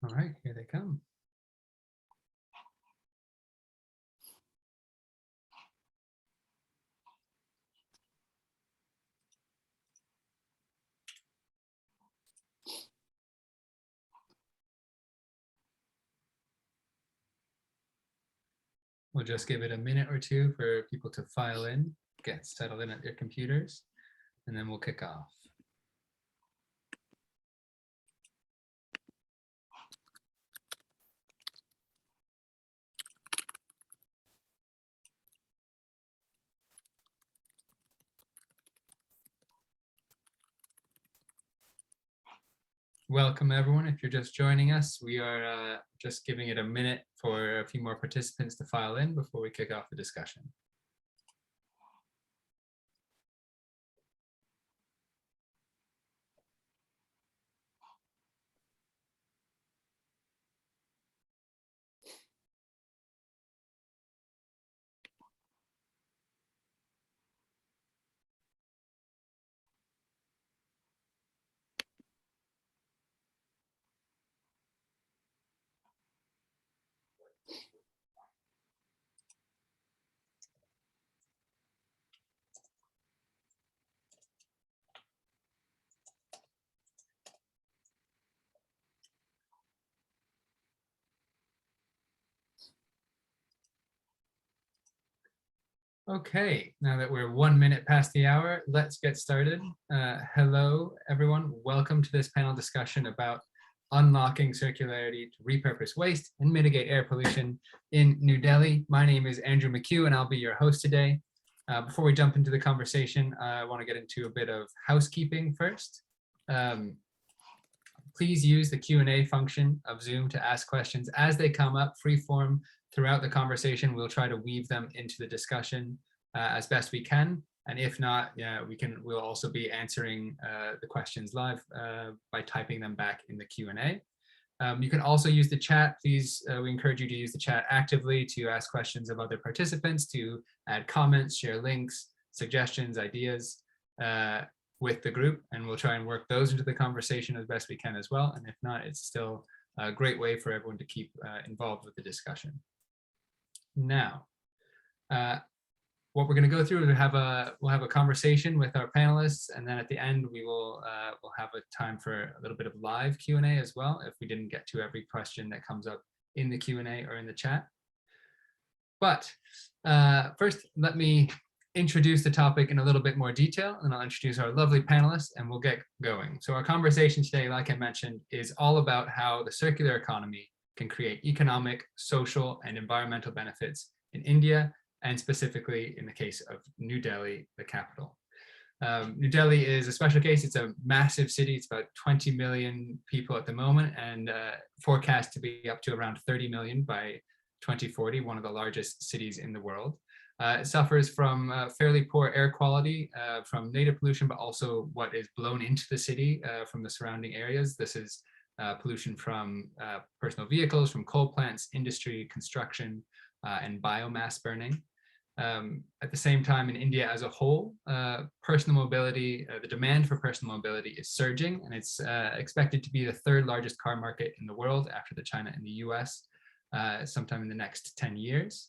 All right, here they come. We'll just give it a minute or two for people to file in, get settled in at their computers, and then we'll kick off. Welcome everyone. If you're just joining us, we are just giving it a minute for a few more participants to file in before we kick off the discussion. Okay, now that we're 1 minute past the hour, let's get started. Hello, everyone. Welcome to this panel discussion about unlocking circularity to repurpose waste and mitigate air pollution in New Delhi. My name is Andrew McHugh, and I'll be your host today. Before we jump into the conversation, I want to get into a bit of housekeeping first. Please use the Q&A function of Zoom to ask questions as they come up, free form. Throughout the conversation, we'll try to weave them into the discussion as best we can. And if not, we'll also be answering the questions live by typing them back in the Q&A. You can also use the chat. Please, we encourage you to use the chat actively to ask questions of other participants, to add comments, share links, suggestions, ideas with the group, and we'll try and work those into the conversation as best we can as well. And if not, it's still a great way for everyone to keep involved with the discussion. Now, what we're going to go through is we'll have a conversation with our panelists, and then at the end we'll have a time for a little bit of live Q&A as well if we didn't get to every question that comes up in the Q&A or in the chat. But first, let me introduce the topic in a little bit more detail, and I'll introduce our lovely panelists and we'll get going. So our conversation today, like I mentioned, is all about how the circular economy can create economic, social, and environmental benefits in India, and specifically in the case of New Delhi, the capital. New Delhi is a special case. It's a massive city. It's about 20 million people at the moment, and forecast to be up to around 30 million by 2040, one of the largest cities in the world. It suffers from fairly poor air quality from native pollution, but also what is blown into the city from the surrounding areas. This is pollution from personal vehicles, from coal plants, industry, construction, and biomass burning. At the same time, in India as a whole, personal mobility, the demand for personal mobility is surging, and it's expected to be the third largest car market in the world after China and the US sometime in the next 10 years.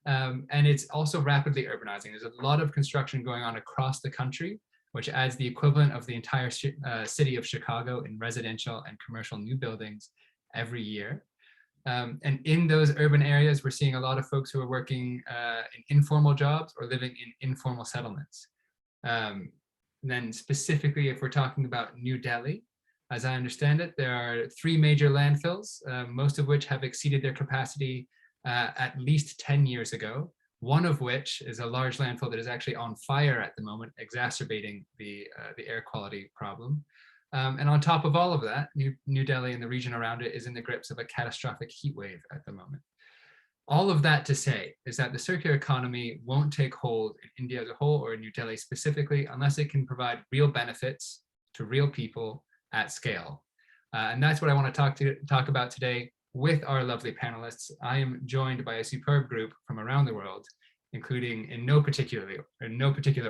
And it's also rapidly urbanizing. There's a lot of construction going on across the country, which adds the equivalent of the entire city of Chicago in residential and commercial new buildings every year. And in those urban areas, we're seeing a lot of folks who are working in informal jobs or living in informal settlements. Then specifically, if we're talking about New Delhi, as I understand it, there are 3 major landfills, most of which have exceeded their capacity at least 10 years ago, one of which is a large landfill that is actually on fire at the moment, exacerbating the air quality problem. And on top of all of that, New Delhi and the region around it is in the grips of a catastrophic heat wave at the moment. All of that to say is that the circular economy won't take hold in India as a whole or in New Delhi specifically unless it can provide real benefits to real people at scale. And that's what I want to talk about today with our lovely panelists. I am joined by a superb group from around the world, including in no particular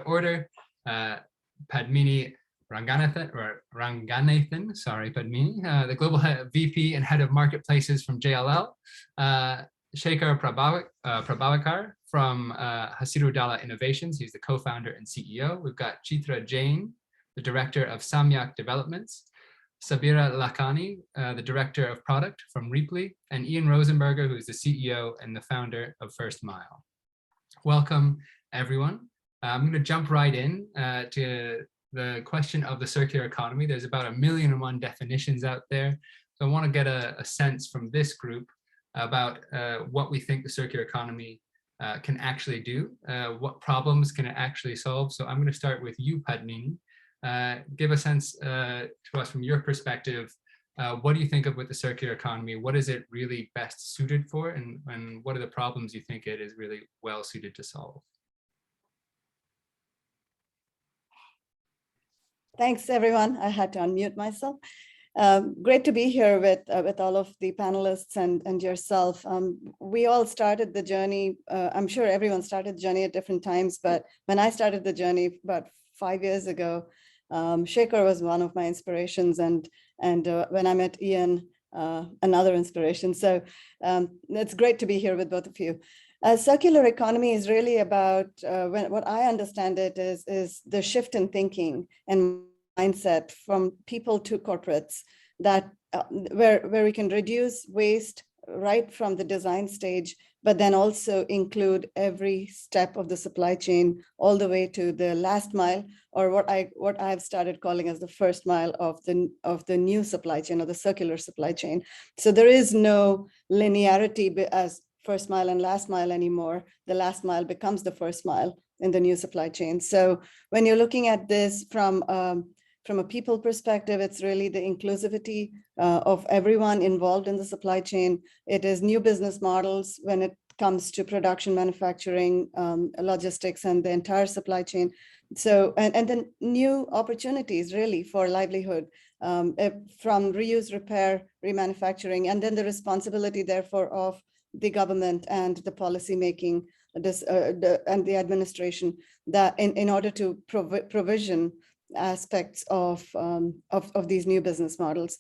order, Padmini Ranganathan, sorry, the Global VP and Head of Marketplaces from JLL, Shekhar Prabhakar from Hasiru Dala Innovations. He's the co-founder and CEO. We've got Chitra Jain, the Director of Samyak Developments, Sabira Lakhani, the Director of Product from Reaply, and Ian Rosenberger, who is the CEO and the founder of First Mile. Welcome, everyone. I'm going to jump right in to the question of the circular economy. There's about 1,000,001 definitions out there. So I want to get a sense from this group about what we think the circular economy can actually do, what problems can it actually solve. So I'm going to start with you, Padmini. Give a sense to us from your perspective. What do you think of with the circular economy? What is it really best suited for? And what are the problems you think it is really well suited to solve? Thanks, everyone. I had to unmute myself. Great to be here with all of the panelists and yourself. We all started the journey. I'm sure everyone started the journey at different times, but when I started the journey about 5 years ago, Shekhar was one of my inspirations, and when I met Ian, another inspiration. So it's great to be here with both of you. Circular economy is really about, what I understand it is the shift in thinking and mindset from people to corporates, that where we can reduce waste right from the design stage, but then also include every step of the supply chain all the way to the last mile, or what I've started calling as the first mile of the new supply chain, or the circular supply chain. So there is no linearity as first mile and last mile anymore. The last mile becomes the first mile in the new supply chain. So when you're looking at this from a people perspective, it's really the inclusivity of everyone involved in the supply chain. It is new business models when it comes to production, manufacturing, logistics, and the entire supply chain. So, and then new opportunities really for livelihood from reuse, repair, remanufacturing, and then the responsibility therefore of the government and the policy making and the administration, that in order to provision aspects of these new business models.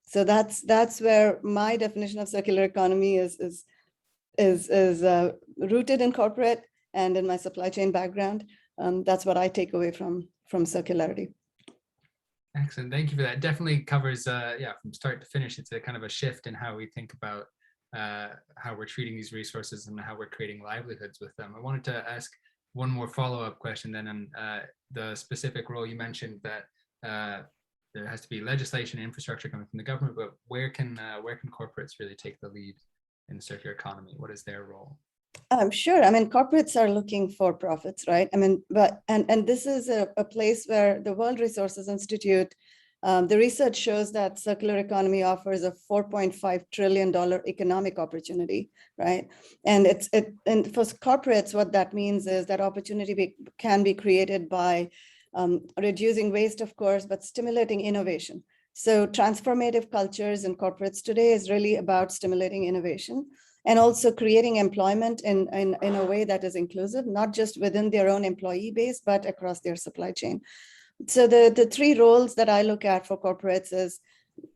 So that's where my definition of circular economy is rooted in corporate and in my supply chain background. That's what I take away from circularity. Excellent, thank you for that. Definitely covers, from start to finish. It's a kind of a shift in how we think about how we're treating these resources and how we're creating livelihoods with them. I wanted to ask one more follow-up question then on the specific role you mentioned, that there has to be legislation and infrastructure coming from the government, but where can corporates really take the lead in the circular economy? What is their role? Sure. I mean, corporates are looking for profits, right? I mean, and this is a place where the World Resources Institute, the research shows that circular economy offers a $4.5 trillion economic opportunity, right? And and for corporates, what that means is that opportunity can be created by reducing waste, of course, but stimulating innovation. So transformative cultures in corporates today is really about stimulating innovation and also creating employment in a way that is inclusive, not just within their own employee base, but across their supply chain. So the three roles that I look at for corporates is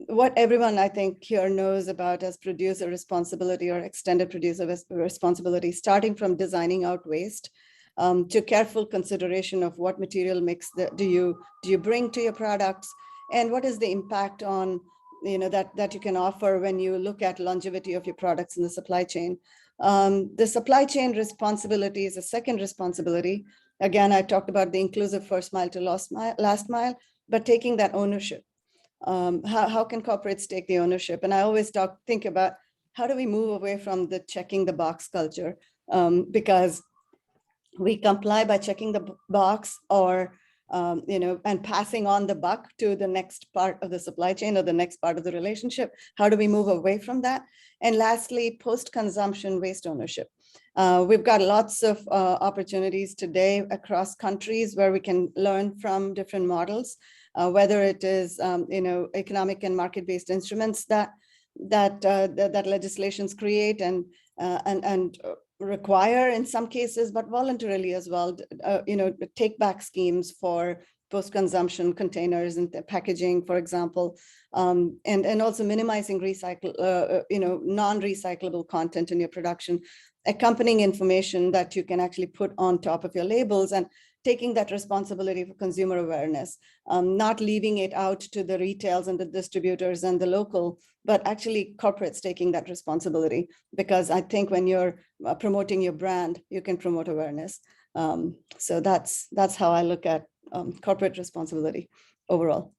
what everyone I think here knows about as producer responsibility or extended producer responsibility, starting from designing out waste to careful consideration of what material mix do you bring to your products, and what is the impact on that you can offer when you look at longevity of your products in the supply chain. The supply chain responsibility is a second responsibility. Again, I talked about the inclusive first mile to last mile, but taking that ownership. How can corporates take the ownership? And I always think about how do we move away from the checking the box culture, because we comply by checking the box or and passing on the buck to the next part of the supply chain or the next part of the relationship. How do we move away from that? And lastly, post-consumption waste ownership. We've got lots of opportunities today across countries where we can learn from different models, whether it is economic and market-based instruments that legislations create and require in some cases, but voluntarily as well, take back schemes for post-consumption containers and the packaging, for example, and also minimizing non-recyclable content in your production, accompanying information that you can actually put on top of your labels, and taking that responsibility for consumer awareness, not leaving it out to the retails and the distributors and the local, but actually corporates taking that responsibility. Because I think when you're promoting your brand, you can promote awareness. So that's how I look at corporate responsibility overall.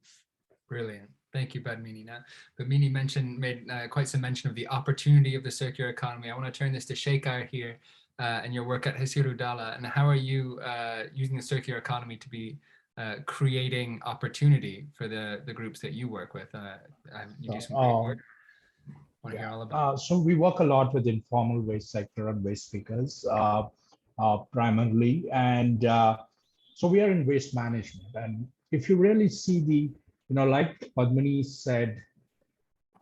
Brilliant. Thank you, Padmini. Now, Padmini made quite some mention of the opportunity of the circular economy. I want to turn this to Shekhar here and your work at Hasiru Dala. And how are you using the circular economy to be creating opportunity for the groups that you work with? You do some great work. Want to hear all about so we work a lot with informal waste sector and waste pickers primarily. And so we are in waste management. And if you really see the, like Padmini said,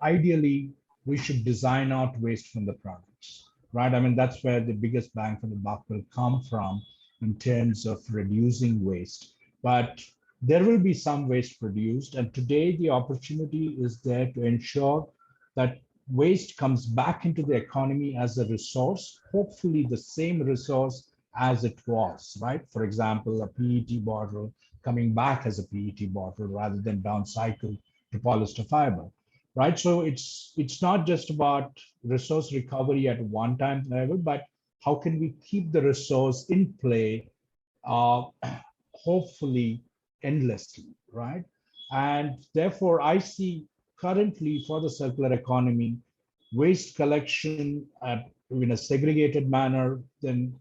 ideally, we should design out waste from the products, right? I mean, that's where the biggest bang for the buck will come from in terms of reducing waste. But there will be some waste produced. And today, the opportunity is there to ensure that waste comes back into the economy as a resource, hopefully the same resource as it was, right? For example, a PET bottle coming back as a PET bottle rather than downcycled to polyester fiber, right? So it's not just about resource recovery at one time level, but how can we keep the resource in play, hopefully endlessly, right? And therefore, I see currently for the circular economy, waste collection in a segregated manner, then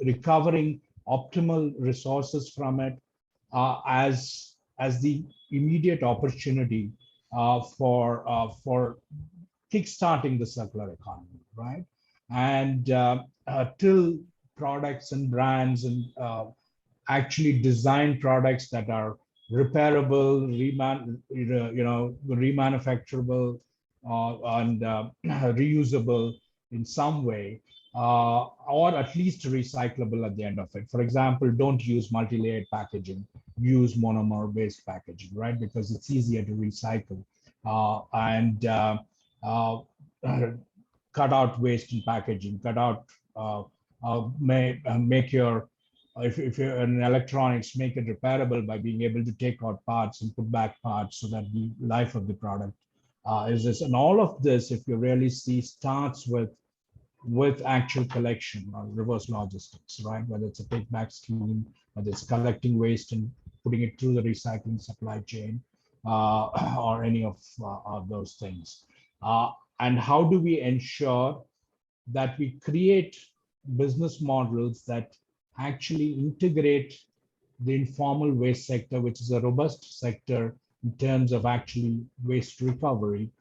recovering optimal resources from it as the immediate opportunity for kickstarting the circular economy, right? And till products and brands and actually design products that are repairable, remanufacturable, and reusable in some way, or at least recyclable at the end of it. For example, don't use multi-layered packaging, use monomer-based packaging, right? Because it's easier to recycle and cut out waste in packaging, cut out, make your, if you're in electronics, make it repairable by being able to take out parts and put back parts so that the life of the product is this. And all of this, if you really see, starts with actual collection or reverse logistics, right? Whether it's a take back scheme, whether it's collecting waste and putting it through the recycling supply chain, or any of those things. And how do we ensure that we create business models that actually integrate the informal waste sector, which is a robust sector in terms of actually waste recovery,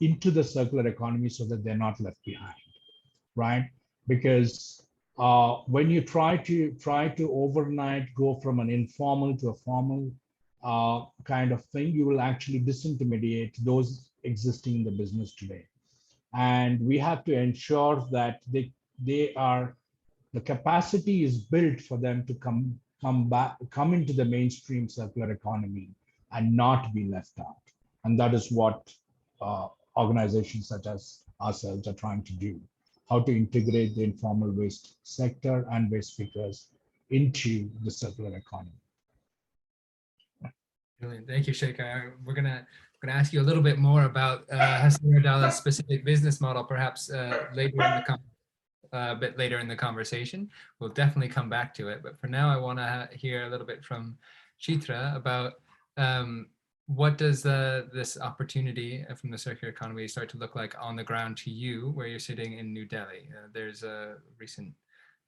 into the circular economy so that they're not left behind, right? Because when you try to overnight go from an informal to a formal kind of thing, you will actually disintermediate those existing in the business today. And we have to ensure that the capacity is built for them to come into the mainstream circular economy and not be left out. And that is what organizations such as ourselves are trying to do. How to integrate the informal waste sector and waste pickers into the circular economy. Brilliant. Thank you, Shekhar. We're gonna ask you a little bit more about Hasiru Dala's specific business model, perhaps later in the bit later in the conversation. We'll definitely come back to it. But for now, I want to hear a little bit from Chitra about what does this opportunity from the circular economy start to look like on the ground to you, where you're sitting in New Delhi? There's a recent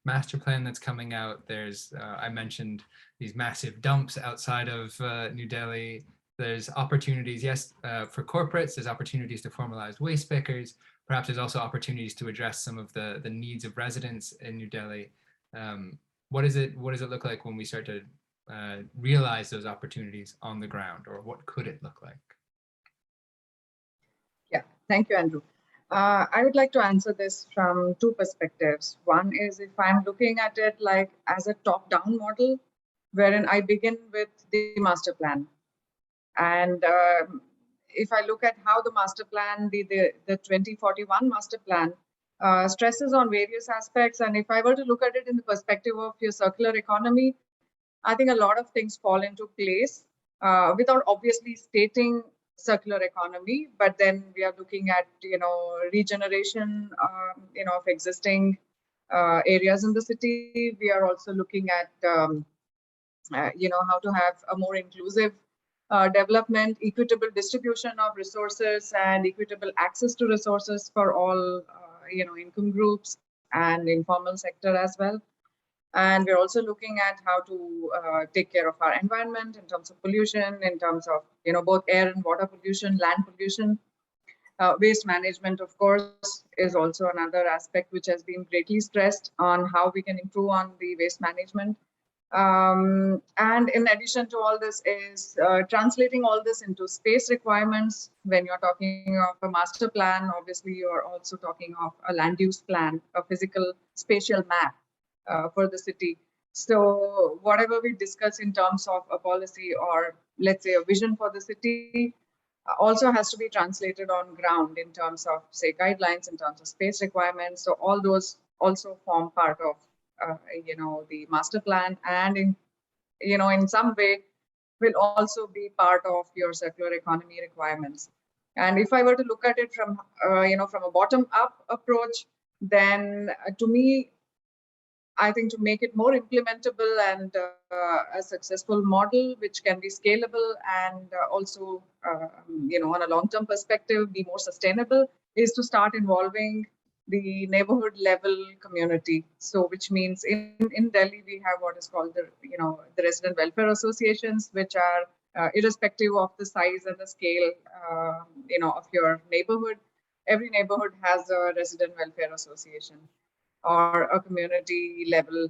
master plan that's coming out. There's, I mentioned these massive dumps outside of New Delhi. There's opportunities, yes, for corporates. There's opportunities to formalize waste pickers. Perhaps there's also opportunities to address some of the needs of residents in New Delhi. What does it look like when we start to realize those opportunities on the ground, or what could it look like? Yeah, thank you, Andrew. I would like to answer this from two perspectives. One is if I'm looking at it like as a top-down model, wherein I begin with the master plan. And if I look at how the master plan, the 2041 master plan, stresses on various aspects, and if I were to look at it in the perspective of your circular economy, I think a lot of things fall into place without obviously stating circular economy, but then we are looking at, regeneration, of existing areas in the city. We are also looking at, how to have a more inclusive development, equitable distribution of resources, and equitable access to resources for all, income groups and informal sector as well. And we're also looking at how to take care of our environment in terms of pollution, in terms of, both air and water pollution, land pollution. Waste management, of course, is also another aspect which has been greatly stressed on how we can improve on the waste management. And in addition to all this is translating all this into space requirements. When you're talking of a master plan, obviously you're also talking of a land use plan, a physical spatial map for the city. So whatever we discuss in terms of a policy, or let's say a vision for the city, also has to be translated on ground in terms of, say, guidelines, in terms of space requirements. So all those also form part of the master plan, and in some way will also be part of your circular economy requirements. And if I were to look at it from from a bottom up approach, then to me, I think to make it more implementable and a successful model which can be scalable and also on a long-term perspective be more sustainable, is to start involving the neighborhood level community. So which means in Delhi we have what is called the resident welfare associations, which are irrespective of the size and the scale of your neighborhood. Every neighborhood has a resident welfare association or a community level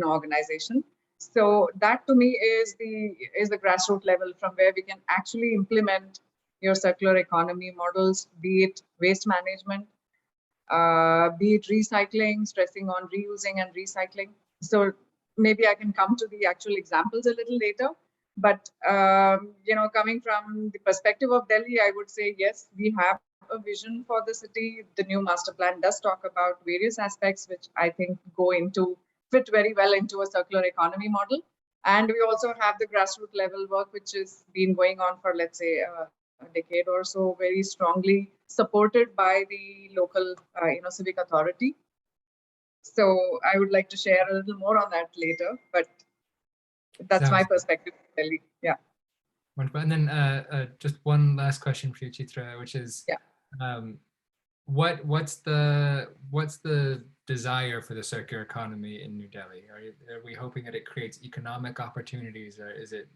organization. So that to me is the grassroots level from where we can actually implement your circular economy models, be it waste management, be it recycling, stressing on reusing and recycling. So maybe I can come to the actual examples a little later. But coming from the perspective of Delhi, I would say yes, we have a vision for the city. The new master plan does talk about various aspects which I think fit very well into a circular economy model. And we also have the grassroots level work, which has been going on for, let's say, a decade or so, very strongly supported by the local civic authority. So I would like to share a little more on that later, but that's my perspective, Delhi. Yeah. Wonderful. And then just one last question for you, Chitra, which is, what's the desire for the circular economy in New Delhi? Are we hoping that it creates economic opportunities, or is it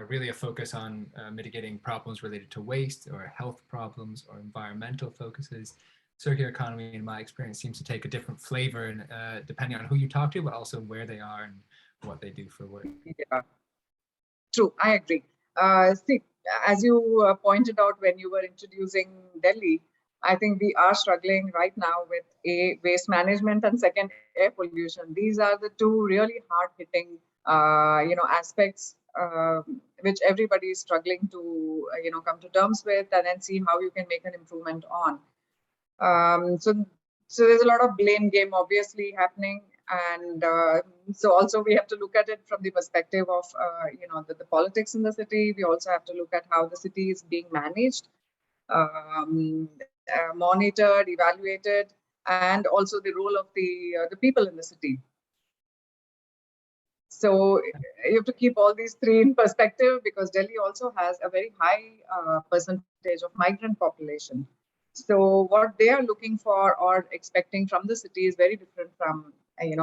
really a focus on mitigating problems related to waste or health problems or environmental focuses? Circular economy, in my experience, seems to take a different flavor depending on who you talk to, but also where they are and what they do for work. Yeah. True, I agree. See, as you pointed out when you were introducing Delhi, I think we are struggling right now with waste management and second, air pollution. These are the two really hard-hitting, aspects which everybody is struggling to, come to terms with, and then see how you can make an improvement on. So there's a lot of blame game obviously happening. And so also we have to look at it from the perspective of, the politics in the city. We also have to look at how the city is being managed, monitored, evaluated, and also the role of the people in the city. So you have to keep all these three in perspective, because Delhi also has a very high percentage of migrant population. So what they are looking for or expecting from the city is very different from a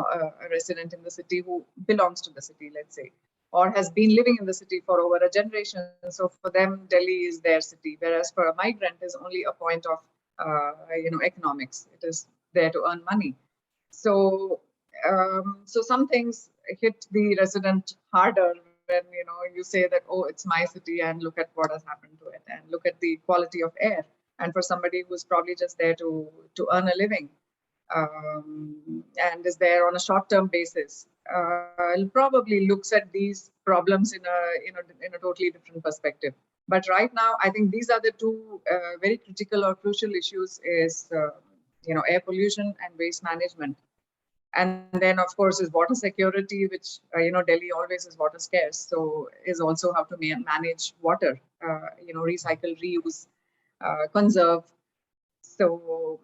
resident in the city who belongs to the city, let's say, or has been living in the city for over a generation. So for them, Delhi is their city, whereas for a migrant is only a point of economics. It is there to earn money. So so some things hit the resident harder when you say that, oh, it's my city, and look at what has happened to it, and look at the quality of air. And for somebody who's probably just there to earn a living, and is there on a short-term basis, probably looks at these problems in a totally different perspective. But right now, I think these are the two very critical or crucial issues: is air pollution and waste management. And then, of course, is water security, which, Delhi always is water scarce. So is also how to manage water, recycle, reuse, conserve. So,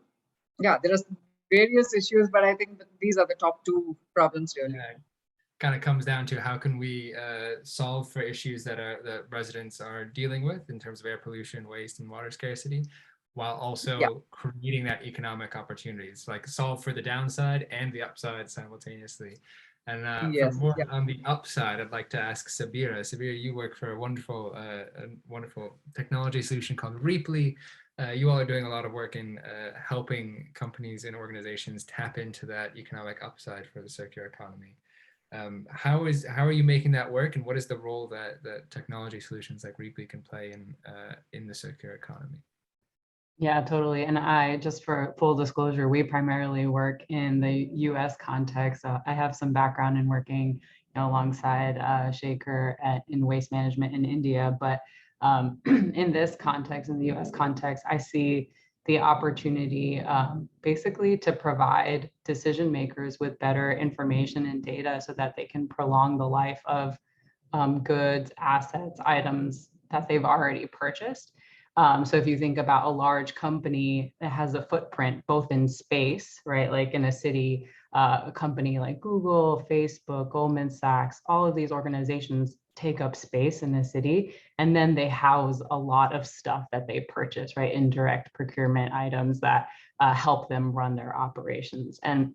yeah, there are various issues, but I think that these are the top two problems, really. Yeah. Kind of comes down to how can we solve for issues that residents are dealing with in terms of air pollution, waste, and water scarcity, while also creating that economic opportunities, like solve for the downside and the upside simultaneously. And for more on the upside, I'd like to ask Sabira. Sabira, you work for a wonderful technology solution called Reply. You all are doing a lot of work in helping companies and organizations tap into that economic upside for the circular economy. How are you making that work, and what is the role that technology solutions like Reply can play in the circular economy? Yeah, totally. And just for full disclosure, we primarily work in the US context. I have some background in working alongside Shaker in waste management in India. But in this context, in the US context, I see the opportunity basically to provide decision makers with better information and data so that they can prolong the life of goods, assets, items that they've already purchased. So if you think about a large company that has a footprint both in space, right, like in a city, a company like Google, Facebook, Goldman Sachs, all of these organizations take up space in a city, and then they house a lot of stuff that they purchase, right, indirect procurement items that help them run their operations. And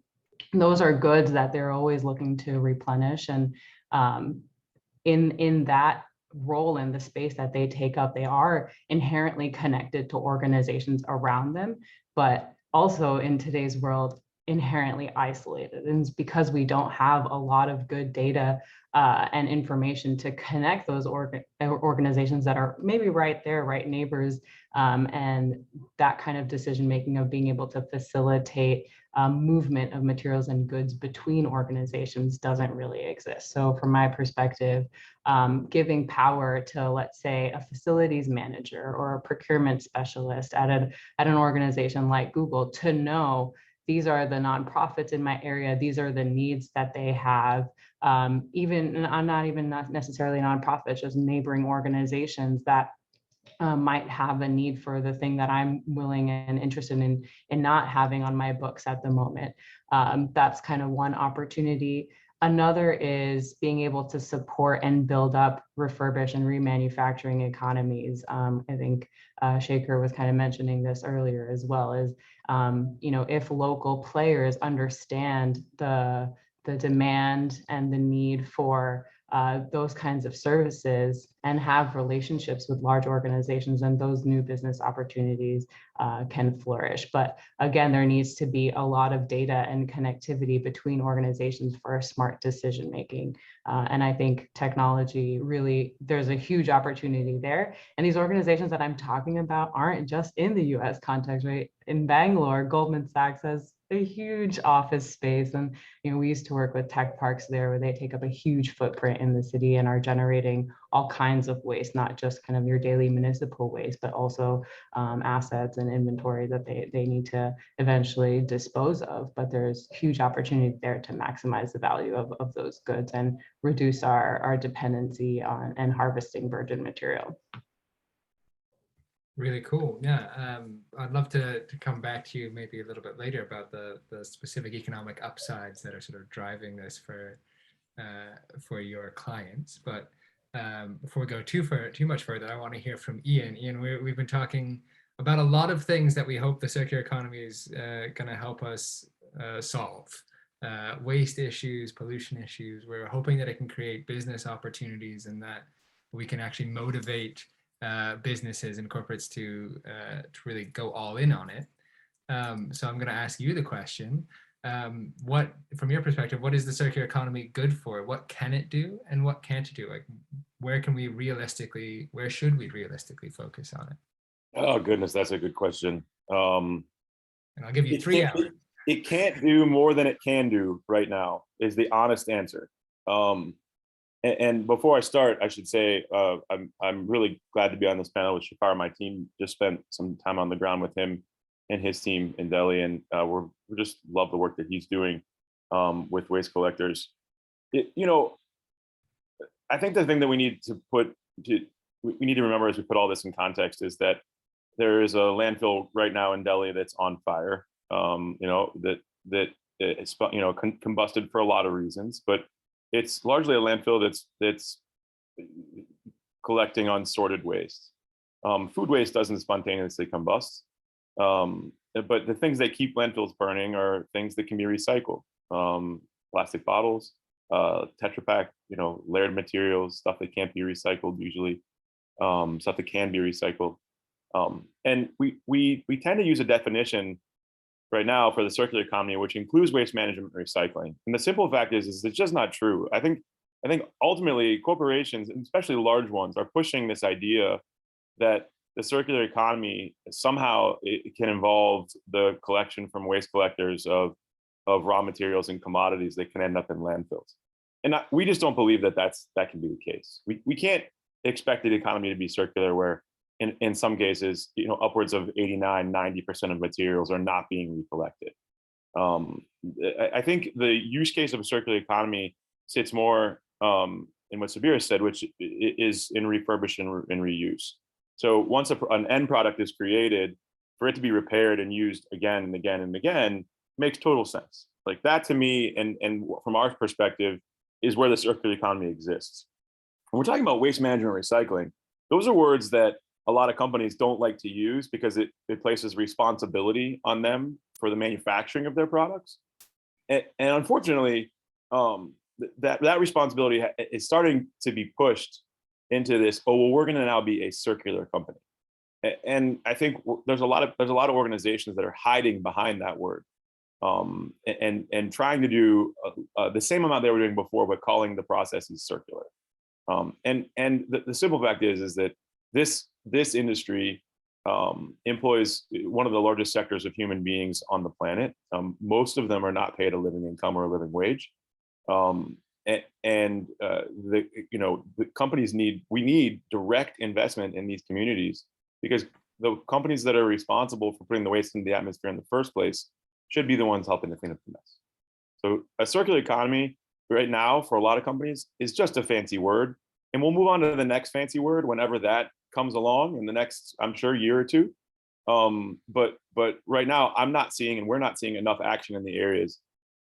those are goods that they're always looking to replenish. And in that role in the space that they take up, they are inherently connected to organizations around them, but also in today's world, inherently isolated. And it's because we don't have a lot of good data and information to connect those organizations that are maybe right there, right neighbors, and that kind of decision making of being able to facilitate movement of materials and goods between organizations doesn't really exist. So from my perspective, giving power to, let's say, a facilities manager or a procurement specialist at an organization like Google to know these are the nonprofits in my area, these are the needs that they have, even, I'm not necessarily nonprofits, just neighboring organizations that might have a need for the thing that I'm willing and interested in not having on my books at the moment. That's kind of one opportunity. Another is being able to support and build up refurbish and remanufacturing economies. I think Shaker was kind of mentioning this earlier as well, as if local players understand the demand and the need for those kinds of services and have relationships with large organizations, and those new business opportunities can flourish. But again, there needs to be a lot of data and connectivity between organizations for smart decision making. And I think technology really, there's a huge opportunity there. And these organizations that I'm talking about aren't just in the US context, right? In Bangalore, Goldman Sachs has a huge office space. And we used to work with tech parks there where they take up a huge footprint in the city and are generating all kinds of waste, not just kind of your daily municipal waste, but also assets and inventory that they need to eventually dispose of. But there's huge opportunity there to maximize the value of those goods and reduce our dependency on and harvesting virgin material. Really cool. Yeah, I'd love to come back to you maybe a little bit later about the specific economic upsides that are sort of driving this for your clients. But before we go too much further, I want to hear from Ian. Ian, we've been talking about a lot of things that we hope the circular economy is going to help us solve. Waste issues, pollution issues. We're hoping that it can create business opportunities and that we can actually motivate businesses and corporates to really go all in on it. So I'm going to ask you the question. What, from your perspective, what is the circular economy good for? What can it do and what can't it do? Like, where should we realistically focus on it? Oh, goodness, that's a good question. And I'll give you 3 hours. it can't do more than it can do right now is the honest answer. And before I start, I should say I'm really glad to be on this panel with Shekhar. My team just spent some time on the ground with him and his team in Delhi, and we just love the work that he's doing with waste collectors. I think the thing that we need to remember as we put all this in context is that there is a landfill right now in Delhi that's on fire. That it's combusted for a lot of reasons, but it's largely a landfill that's collecting unsorted waste. Food waste doesn't spontaneously combust, but the things that keep landfills burning are things that can be recycled. Plastic bottles, Tetra Pak, layered materials, stuff that can't be recycled usually, stuff that can be recycled. And we tend to use a definition right now for the circular economy, which includes waste management and recycling. And the simple fact is it's just not true. I think ultimately corporations, and especially large ones, are pushing this idea that the circular economy somehow it can involve the collection from waste collectors of raw materials and commodities that can end up in landfills. And we just don't believe that can be the case. We can't expect the economy to be circular where in some cases, upwards of 89–90% of materials are not being recollected. I think the use case of a circular economy sits more in what Sabir said, which is in repurpose and reuse. So once an end product is created, for it to be repaired and used again and again and again makes total sense. Like that to me, and from our perspective, is where the circular economy exists. When we're talking about waste management and recycling, those are words that a lot of companies don't like to use because it places responsibility on them for the manufacturing of their products. And unfortunately, that responsibility is starting to be pushed into this, we're going to now be a circular company. And I think there's a lot of organizations that are hiding behind that word and trying to do the same amount they were doing before, but calling the processes circular. And the simple fact is that this industry employs one of the largest sectors of human beings on the planet. Most of them are not paid a living income or a living wage. The companies we need direct investment in these communities, because the companies that are responsible for putting the waste into the atmosphere in the first place should be the ones helping to clean up the mess. So a circular economy right now for a lot of companies is just a fancy word. And we'll move on to the next fancy word whenever that comes along in the next, I'm sure, year or two. But right now, we're not seeing enough action in the areas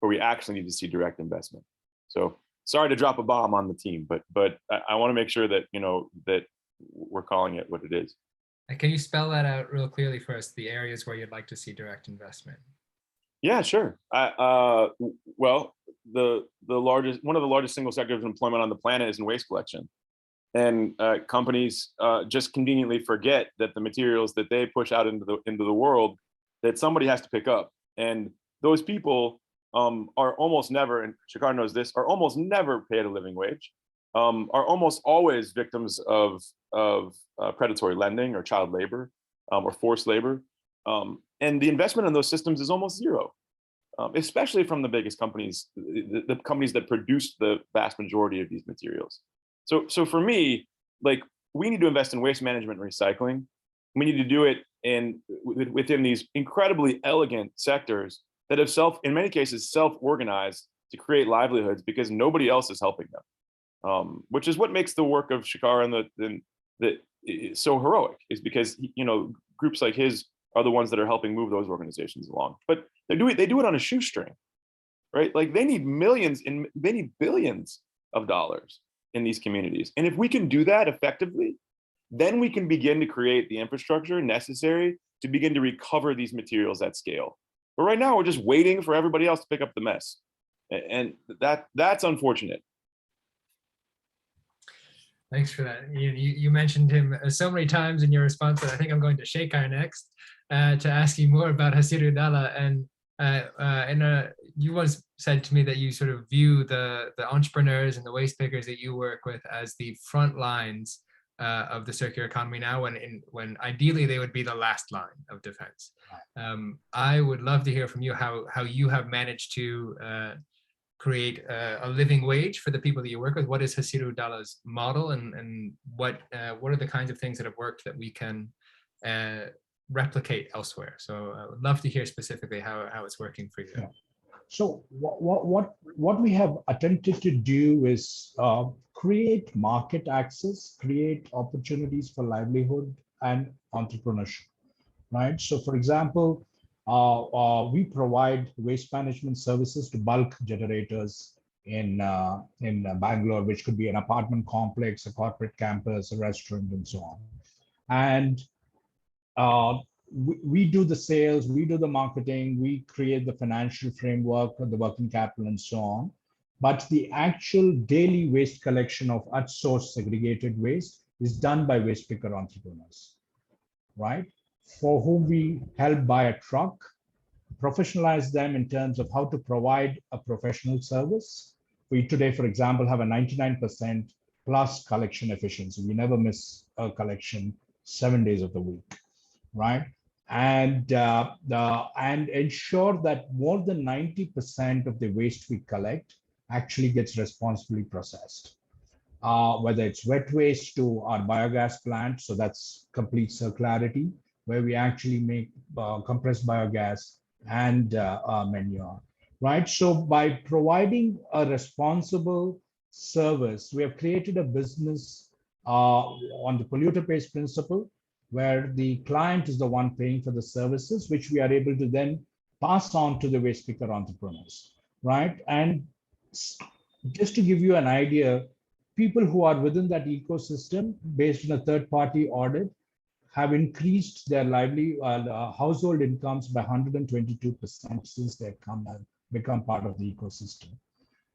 where we actually need to see direct investment. So sorry to drop a bomb on the team, but I want to make sure that that we're calling it what it is. Can you spell that out real clearly for us? The areas where you'd like to see direct investment. Yeah, sure. Well, one of the largest single sectors of employment on the planet is in waste collection. And companies just conveniently forget that the materials that they push out into the world, that somebody has to pick up. And those people are almost never, and Shekhar knows this, are almost never paid a living wage, are almost always victims of predatory lending or child labor or forced labor. And the investment in those systems is almost zero, especially from the biggest companies, the companies that produce the vast majority of these materials. So for me, we need to invest in waste management and recycling. We need to do it within these incredibly elegant sectors that have in many cases, self-organized to create livelihoods because nobody else is helping them, which is what makes the work of Shekhar and so heroic, is because groups like his are the ones that are helping move those organizations along. But they do it on a shoestring, right? Like they need millions and they need billions of dollars in these communities. And if we can do that effectively, then we can begin to create the infrastructure necessary to begin to recover these materials at scale. But right now, we're just waiting for everybody else to pick up the mess. And that's unfortunate. Thanks for that. You mentioned him so many times in your response that I think I'm going to Shekhar next to ask you more about Hasiru Dala. And you once said to me that you sort of view the entrepreneurs and the waste pickers that you work with as the front lines of the circular economy now, when ideally they would be the last line of defense. I would love to hear from you how you have managed to create a living wage for the people that you work with. What is Hasiru Dalla's model, and what are the kinds of things that have worked that we can replicate elsewhere? So I would love to hear specifically how it's working for you. Yeah. So what we have attempted to do is create market access, create opportunities for livelihood and entrepreneurship, right? So for example, we provide waste management services to bulk generators in Bangalore, which could be an apartment complex, a corporate campus, a restaurant, and so on. And we do the sales, we do the marketing, we create the financial framework, the working capital, and so on. But the actual daily waste collection of at-source segregated waste is done by waste picker entrepreneurs, right? For whom we help buy a truck, professionalize them in terms of how to provide a professional service. We today, for example, have a 99% plus collection efficiency. We never miss a collection 7 days of the week, right? And ensure that more than 90% of the waste we collect actually gets responsibly processed. Whether it's wet waste to our biogas plant, so that's complete circularity, where we actually make compressed biogas and manure, right? So by providing a responsible service, we have created a business on the polluter pays principle, where the client is the one paying for the services, which we are able to then pass on to the waste picker entrepreneurs, right? And just to give you an idea, people who are within that ecosystem, based on a third-party audit, have increased their household incomes by 122% since they become part of the ecosystem.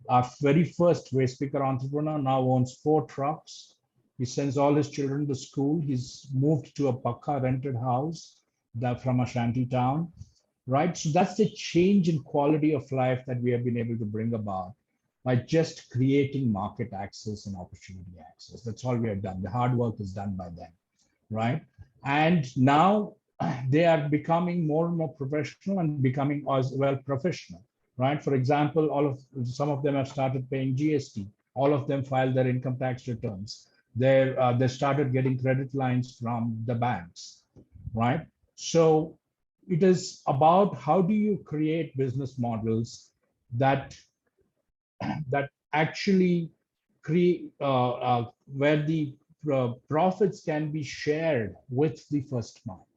Our very first waste picker entrepreneur now owns 4 trucks. He sends all his children to school. He's moved to a pakka rented house from a shanty town, right? So that's the change in quality of life that we have been able to bring about by just creating market access and opportunity access. That's all we have done. The hard work is done by them, right? And now they are becoming more and more professional and becoming as well professional, right? For example, some of them have started paying GST. All of them filed their income tax returns. They started getting credit lines from the banks, right? So it is about how do you create business models that actually create where the profits can be shared with the first mile,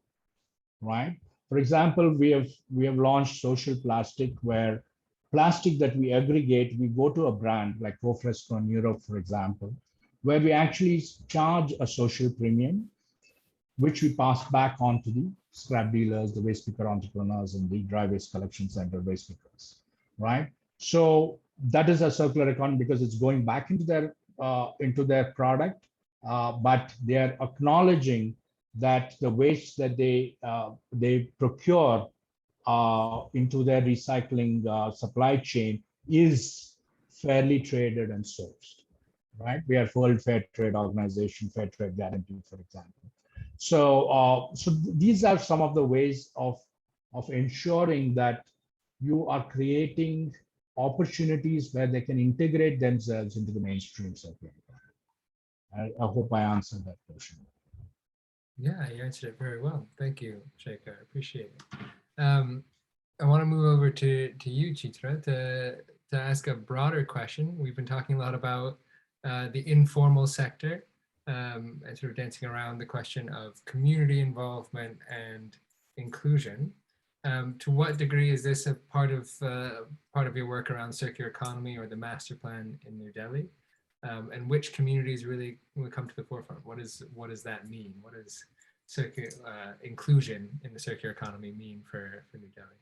right? For example, we have launched social plastic, where plastic that we aggregate, we go to a brand like Cofresco in Europe, for example, where we actually charge a social premium, which we pass back on to the scrap dealers, the waste picker entrepreneurs, and the dry waste collection center waste pickers, right? So that is a circular economy because it's going back into their product, but they are acknowledging that the waste that they procure into their recycling supply chain is fairly traded and sourced, right? We have World Fair Trade Organization, Fair Trade Guarantee, for example. So, these are some of the ways of ensuring that you are creating opportunities where they can integrate themselves into the mainstream circular economy. I hope I answered that question. Yeah, you answered it very well. Thank you, Shekhar. I appreciate it. I want to move over to you, Chitra, to ask a broader question. We've been talking a lot about the informal sector and sort of dancing around the question of community involvement and inclusion. To what degree is this a part of your work around circular economy or the master plan in New Delhi? And which communities really will come to the forefront? What does that mean? What does inclusion in the circular economy mean for New Delhi?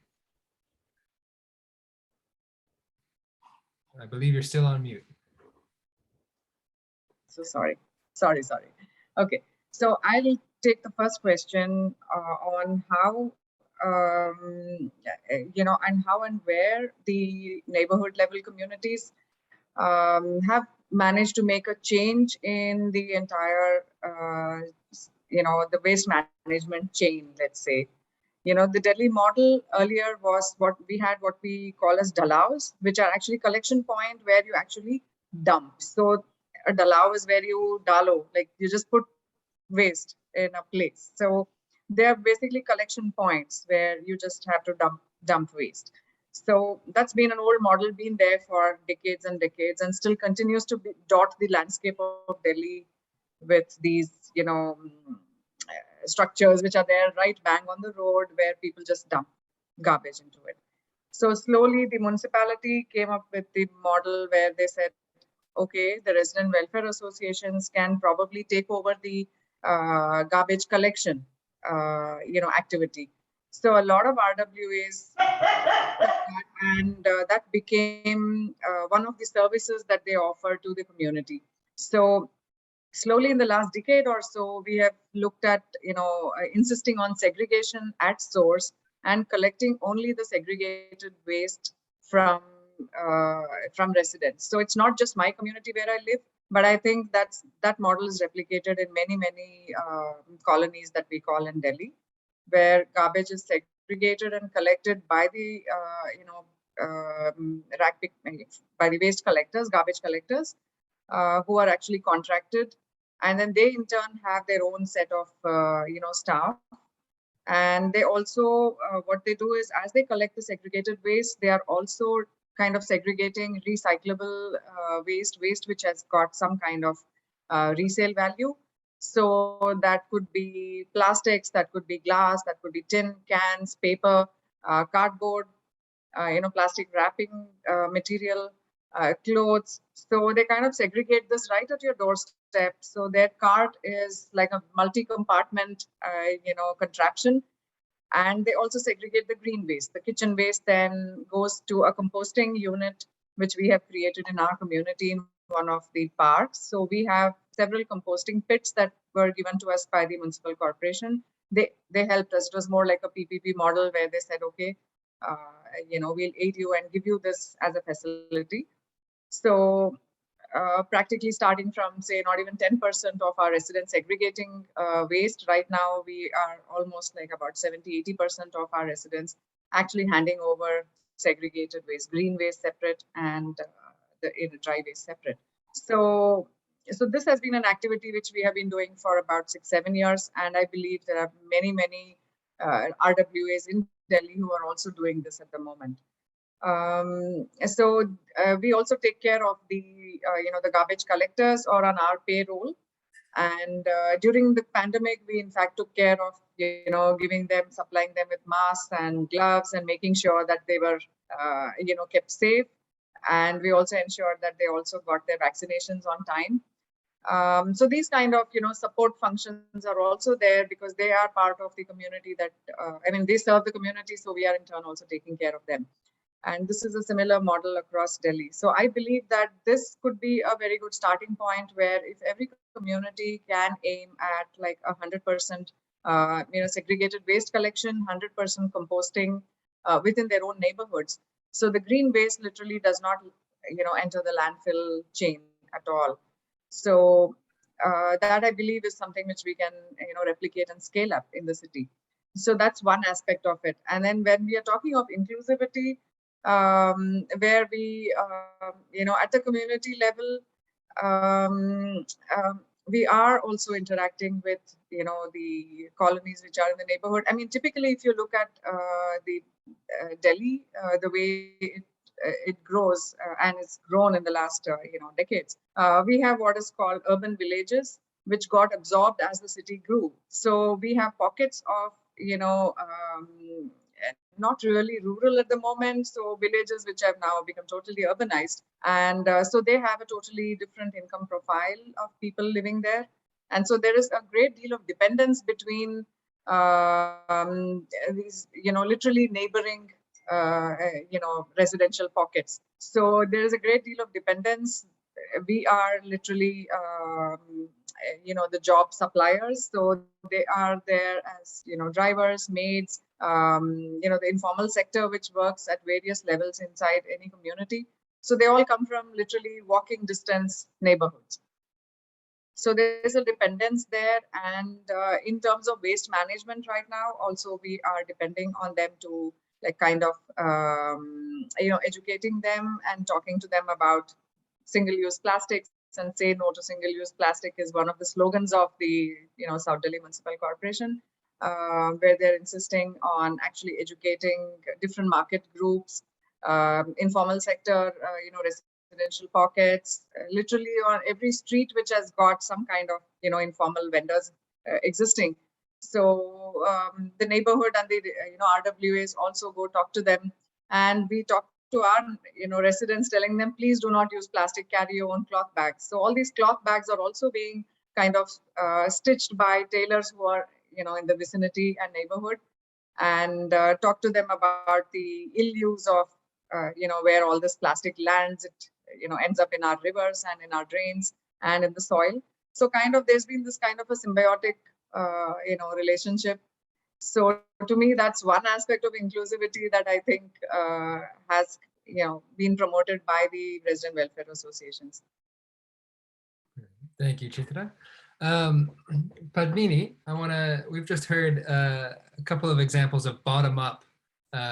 I believe you're still on mute. So sorry. Okay, so I'll take the first question on how, and how and where the neighborhood level communities have managed to make a change in the entire, the waste management chain, let's say. The Delhi model earlier was what we call as dalaos, which are actually collection point where you actually dump. So a dalao is where you dalo, like you just put waste in a place. So they're basically collection points where you just have to dump waste. So that's been an old model, been there for decades and decades, and still continues to dot the landscape of Delhi with these, structures which are there right bang on the road where people just dump garbage into it. So slowly the municipality came up with the model where they said, okay, the resident welfare associations can probably take over the garbage collection, activity. So a lot of RWAs, and that became one of the services that they offer to the community. So slowly in the last decade or so, we have looked at, insisting on segregation at source and collecting only the segregated waste from residents. So it's not just my community where I live, but I think that model is replicated in many colonies that we call in Delhi, where garbage is segregated and collected by the by the waste collectors, garbage collectors, who are actually contracted, and then they in turn have their own set of staff. And they also what they do is, as they collect the segregated waste, they are also kind of segregating recyclable waste which has got some kind of resale value. So that could be plastics, that could be glass, that could be tin cans, paper, cardboard, plastic wrapping material, clothes. So they kind of segregate this right at your doorstep. So their cart is like a multi-compartment, contraption. And they also segregate the green waste. The kitchen waste then goes to a composting unit, which we have created in our community in one of the parks. So we have several composting pits that were given to us by the municipal corporation. They helped us. It was more like a PPP model where they said, okay, we'll aid you and give you this as a facility. So practically starting from, say, not even 10% of our residents segregating waste. Right now, we are almost like about 70-80% of our residents actually handing over segregated waste, green waste separate and the dry waste separate. So this has been an activity which we have been doing for about 6-7 years. And I believe there are many RWAs in Delhi who are also doing this at the moment. We also take care of the garbage collectors or on our payroll. And during the pandemic, we in fact took care of supplying them with masks and gloves and making sure that they were kept safe. And we also ensured that they also got their vaccinations on time. So these kind of support functions are also there because they are part of the community that they serve the community, so we are in turn also taking care of them. And this is a similar model across Delhi. So I believe that this could be a very good starting point where if every community can aim at like 100% segregated waste collection, 100% composting within their own neighborhoods. So the green waste literally does not enter the landfill chain at all. So that I believe is something which we can replicate and scale up in the city. So that's one aspect of it. And then when we are talking of inclusivity, where we, at the community level, we are also interacting with, the colonies which are in the neighborhood. I mean, typically, if you look at the Delhi, the way it grows and it's grown in the last, decades, we have what is called urban villages, which got absorbed as the city grew. So we have pockets of, not really rural at the moment. So villages which have now become totally urbanized. And so they have a totally different income profile of people living there. And so there is a great deal of dependence between these, literally neighboring, residential pockets. So there is a great deal of dependence. We are literally, the job suppliers. So they are there as, drivers, maids, the informal sector, which works at various levels inside any community. So they all come from literally walking distance neighborhoods. So there's a dependence there. And in terms of waste management right now, also we are depending on them to like kind of, educating them and talking to them about single-use plastics, and say no to single-use plastic is one of the slogans of the, South Delhi Municipal Corporation, where they're insisting on actually educating different market groups, informal sector, residential pockets, literally on every street which has got some kind of, informal vendors existing. So the neighborhood and the, RWAs also go talk to them, and we talk to our, residents, telling them, please do not use plastic, carry your own cloth bags. So all these cloth bags are also being kind of stitched by tailors who are, in the vicinity and neighborhood, and talk to them about the ill use of, where all this plastic lands, it, ends up in our rivers and in our drains and in the soil. So kind of there's been this kind of a symbiotic, relationship. So to me, that's one aspect of inclusivity that I think has, been promoted by the resident welfare associations. Thank you, Chitra. Padmini, we've just heard a couple of examples of bottom-up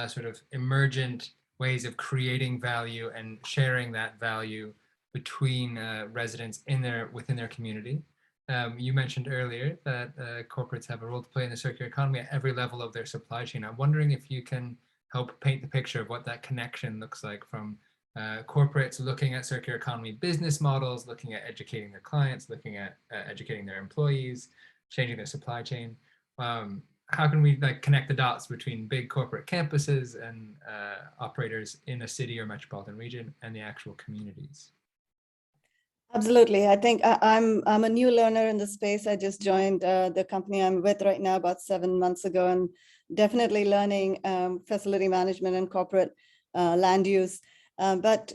sort of emergent ways of creating value and sharing that value between residents within their community. You mentioned earlier that corporates have a role to play in the circular economy at every level of their supply chain. I'm wondering if you can help paint the picture of what that connection looks like from corporates looking at circular economy business models, looking at educating their clients, looking at educating their employees, changing their supply chain. How can we connect the dots between big corporate campuses and operators in a city or metropolitan region and the actual communities? Absolutely. I think I'm a new learner in the space. I just joined the company I'm with right now about 7 months ago, and definitely learning facility management and corporate land use. But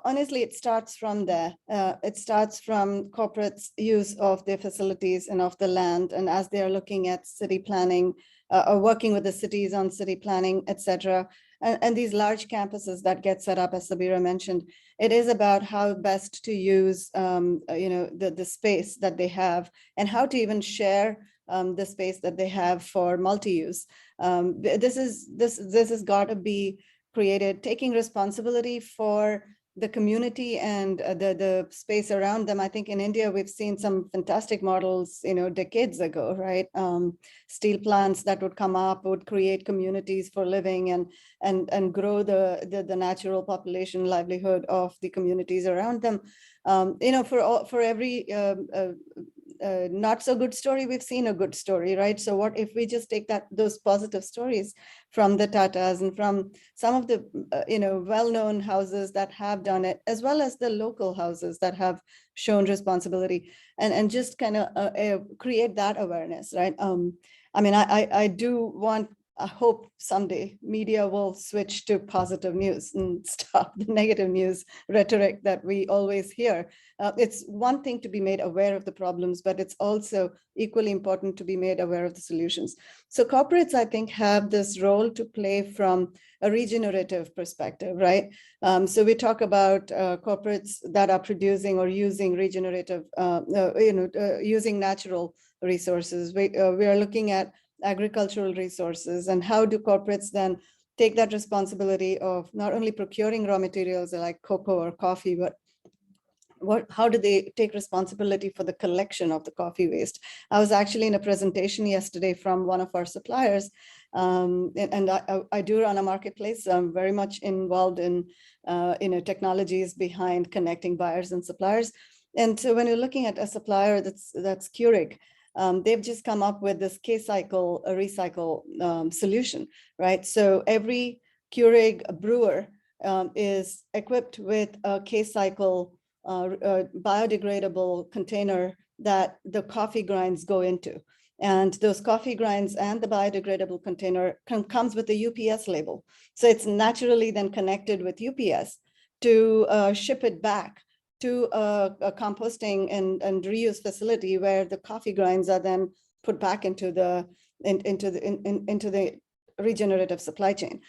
honestly, it starts from there. It starts from corporates' use of their facilities and of the land, and as they are looking at city planning or working with the cities on city planning, etc. And these large campuses that get set up, as Sabira mentioned, it is about how best to use the space that they have, and how to even share the space that they have for multi-use. This has got to be created, taking responsibility for the community and the space around them. I think in India, we've seen some fantastic models, decades ago, right? Steel plants that would come up would create communities for living and grow the natural population livelihood of the communities around them. For every not so good story, we've seen a good story, right? So what if we just take those positive stories from the Tatas and from some of the well-known houses that have done it, as well as the local houses that have shown responsibility, and just kind of create that awareness, right? I mean, I hope someday media will switch to positive news and stop the negative news rhetoric that we always hear. It's one thing to be made aware of the problems, but it's also equally important to be made aware of the solutions. So corporates, I think, have this role to play from a regenerative perspective, right? So we talk about corporates that are producing or using regenerative, using natural resources. We are looking at agricultural resources, and how do corporates then take that responsibility of not only procuring raw materials like cocoa or coffee, but how do they take responsibility for the collection of the coffee waste? I was actually in a presentation yesterday from one of our suppliers, and I do run a marketplace. I'm very much involved in technologies behind connecting buyers and suppliers. And so when you're looking at a supplier that's Keurig, they've just come up with this K-cycle recycle solution, right? So every Keurig brewer is equipped with a K-cycle biodegradable container that the coffee grinds go into. And those coffee grinds and the biodegradable container comes with a UPS label. So it's naturally then connected with UPS to ship it back to a composting and reuse facility where the coffee grinds are then put back into the regenerative supply chain.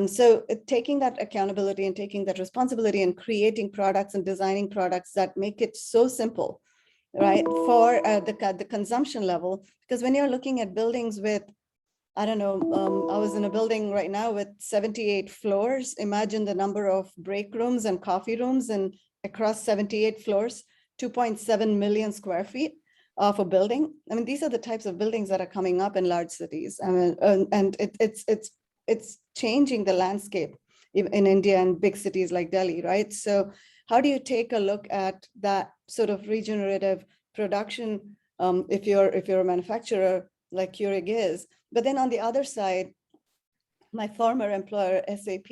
So taking that accountability and taking that responsibility and creating products and designing products that make it so simple, right, for the consumption level. Because when you're looking at buildings with, I don't know, I was in a building right now with 78 floors. Imagine the number of break rooms and coffee rooms and across 78 floors, 2.7 million square feet of a building. I mean, these are the types of buildings that are coming up in large cities. I mean, and it's changing the landscape in India and big cities like Delhi, right? So how do you take a look at that sort of regenerative production if you're a manufacturer like Keurig is? But then on the other side, my former employer, SAP,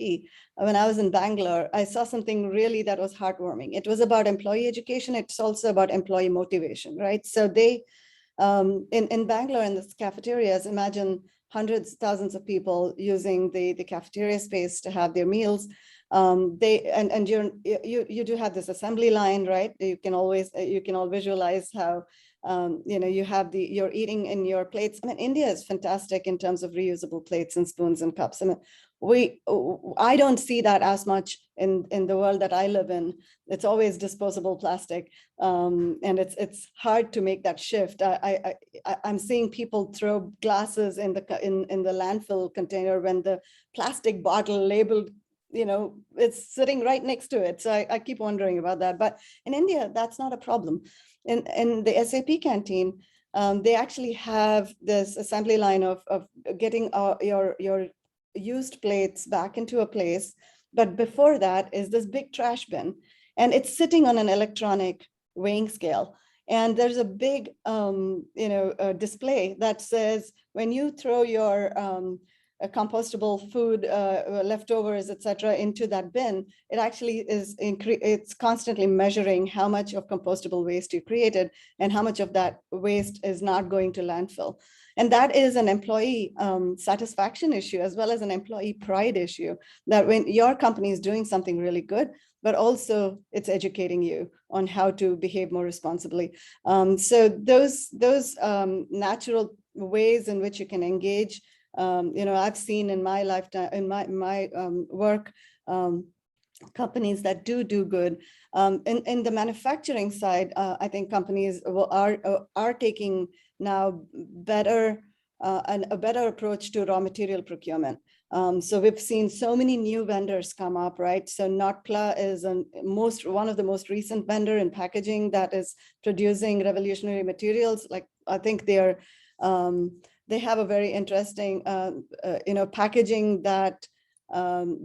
when I was in Bangalore, I saw something really that was heartwarming. It was about employee education. It's also about employee motivation, right? So they, in Bangalore, in the cafeterias, imagine hundreds, thousands of people using the cafeteria space to have their meals. You do have this assembly line, right? You can all visualize how you have you're eating in your plates. I mean, India is fantastic in terms of reusable plates and spoons and cups. I mean, I don't see that as much in the world that I live in. It's always disposable plastic, and it's hard to make that shift. I'm seeing people throw glasses in the landfill container when the plastic bottle labeled, it's sitting right next to it. So I keep wondering about that. But in India, that's not a problem. In the SAP canteen, they actually have this assembly line of getting your used plates back into a place. But before that is this big trash bin, and it's sitting on an electronic weighing scale. And there's a big, display that says when you throw your compostable food, leftovers, etc., into that bin, it actually it's constantly measuring how much of compostable waste you created and how much of that waste is not going to landfill. And that is an employee satisfaction issue as well as an employee pride issue, that when your company is doing something really good, but also it's educating you on how to behave more responsibly. So those natural ways in which you can engage, I've seen in my lifetime, in my work, companies that do good. In the manufacturing side, I think companies are taking now a better approach to raw material procurement. So we've seen so many new vendors come up, right? So Notpla is one of the most recent vendor in packaging that is producing revolutionary materials. Like, I think they have a very interesting, packaging that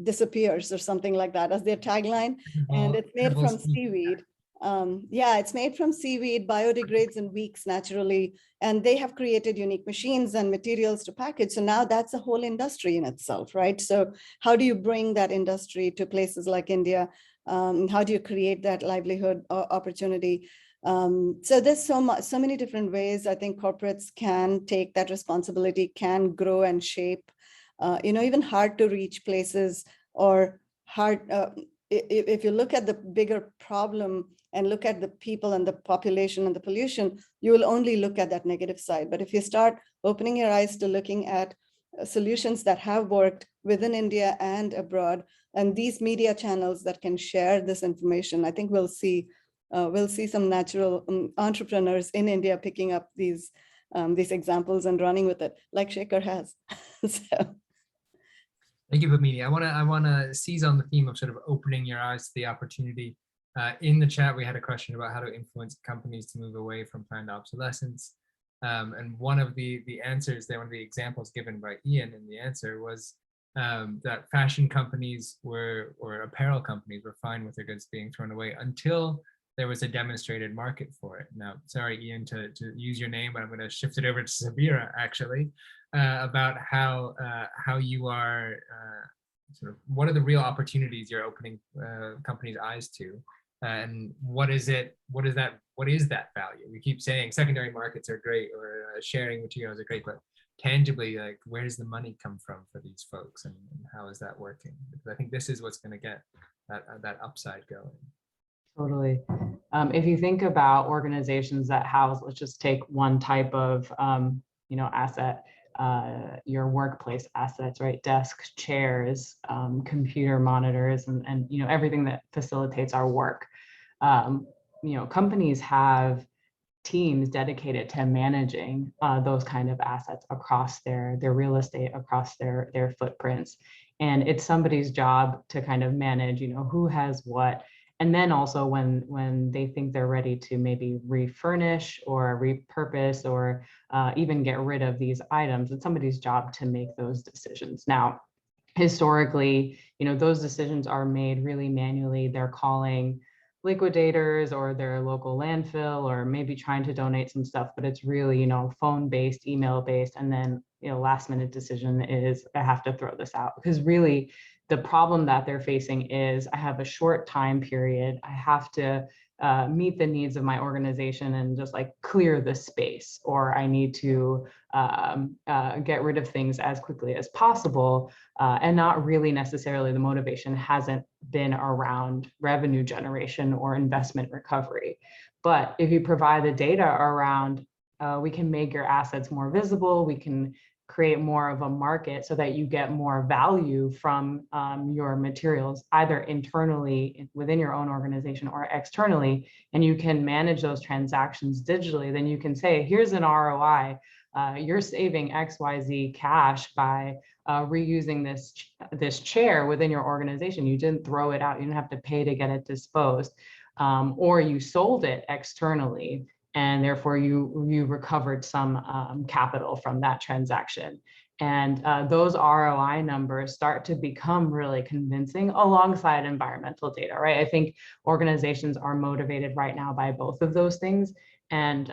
disappears or something like that as their tagline. And it's made from seaweed. It's made from seaweed, biodegrades in weeks naturally. And they have created unique machines and materials to package. So now that's a whole industry in itself, right? So how do you bring that industry to places like India? How do you create that livelihood opportunity? So there's so many different ways I think corporates can take that responsibility, can grow and shape, even hard to reach places, or hard, if you look at the bigger problem and look at the people and the population and the pollution, you will only look at that negative side. But if you start opening your eyes to looking at solutions that have worked within India and abroad, and these media channels that can share this information, I think we'll see some natural entrepreneurs in India picking up these examples and running with it, like Shekhar has. So. Thank you, Bhamini. I want to seize on the theme of sort of opening your eyes to the opportunity. In the chat, we had a question about how to influence companies to move away from planned obsolescence. And one of the answers there, one of the examples given by Ian in the answer was that fashion companies or apparel companies were fine with their goods being thrown away until there was a demonstrated market for it. Now, sorry, Ian, to use your name, but I'm going to shift it over to Sabira, actually, about how you are sort of, what are the real opportunities you're opening companies' eyes to, and what is that value? We keep saying secondary markets are great, or sharing materials are great, but tangibly, like, where does the money come from for these folks, and how is that working? Because I think this is what's going to get that upside going. Totally. If you think about organizations that house, let's just take one type of, asset, your workplace assets, right? Desks, chairs, computer monitors, and you know, everything that facilitates our work. You know, companies have teams dedicated to managing those kind of assets across their real estate, across their footprints. And it's somebody's job to kind of manage, you know, who has what. And then also when they think they're ready to maybe refurnish or repurpose or even get rid of these items, it's somebody's job to make those decisions. Now, historically, you know, those decisions are made really manually. They're calling liquidators or their local landfill, or maybe trying to donate some stuff, but it's really, you know, phone-based, email-based, and then, you know, last minute decision is I have to throw this out. Because really the problem that they're facing is I have a short time period. I have to meet the needs of my organization and just like clear the space, or I need to get rid of things as quickly as possible, and not really necessarily the motivation hasn't been around revenue generation or investment recovery. But if you provide the data around, we can make your assets more visible, we can create more of a market so that you get more value from your materials, either internally within your own organization or externally, and you can manage those transactions digitally, then you can say, here's an ROI. You're saving XYZ cash by reusing this chair within your organization. You didn't throw it out. You didn't have to pay to get it disposed. Or you sold it externally, and therefore you recovered some capital from that transaction. And those ROI numbers start to become really convincing alongside environmental data, right? I think organizations are motivated right now by both of those things. And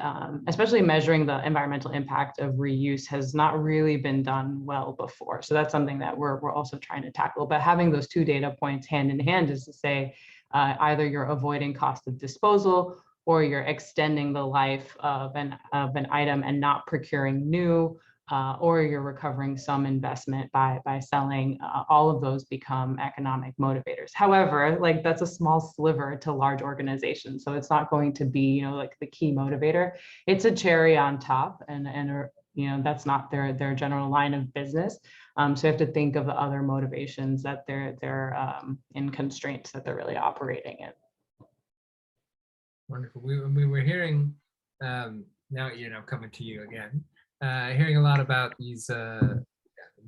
especially measuring the environmental impact of reuse has not really been done well before. So that's something that we're also trying to tackle. But having those two data points hand in hand is to say, either you're avoiding cost of disposal, or you're extending the life of an item and not procuring new, or you're recovering some investment by selling. All of those become economic motivators. However, like that's a small sliver to large organizations, so it's not going to be, you know, like the key motivator. It's a cherry on top, and you know, that's not their general line of business. So you have to think of the other motivations that they're in constraints that they're really operating in. Wonderful. We were hearing, now, you know, coming to you again, hearing a lot about these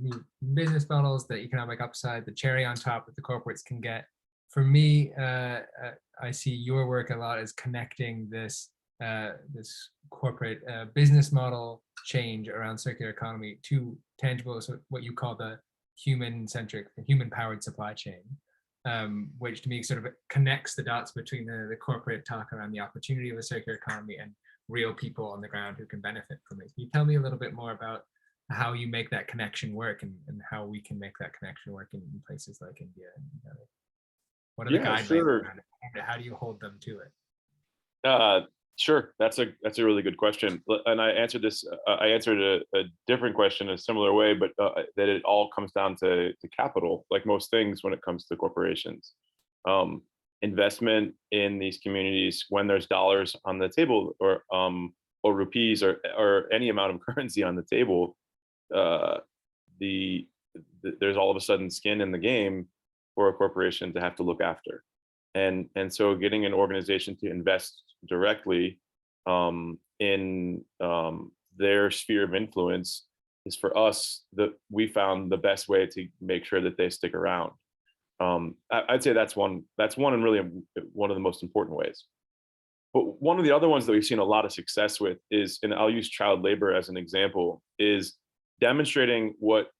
new business models, the economic upside, the cherry on top that the corporates can get. For me, I see your work a lot as connecting this this corporate business model change around circular economy to tangible, so what you call the human-centric, human-powered supply chain. Which to me sort of connects the dots between the corporate talk around the opportunity of the circular economy and real people on the ground who can benefit from it. Can you tell me a little bit more about how you make that connection work, and how we can make that connection work in places like India? And, what are the guidelines around it? How do you hold them to it? Sure, that's a really good question, and I answered this. I answered a different question in a similar way, but that it all comes down to capital, like most things when it comes to corporations. Investment in these communities, when there's dollars on the table, or rupees, or any amount of currency on the table, there's all of a sudden skin in the game for a corporation to have to look after, and so getting an organization to invest directly in their sphere of influence is, for us, we found the best way to make sure that they stick around. I'd say that's one and really one of the most important ways. But one of the other ones that we've seen a lot of success with is, and I'll use child labor as an example, is demonstrating what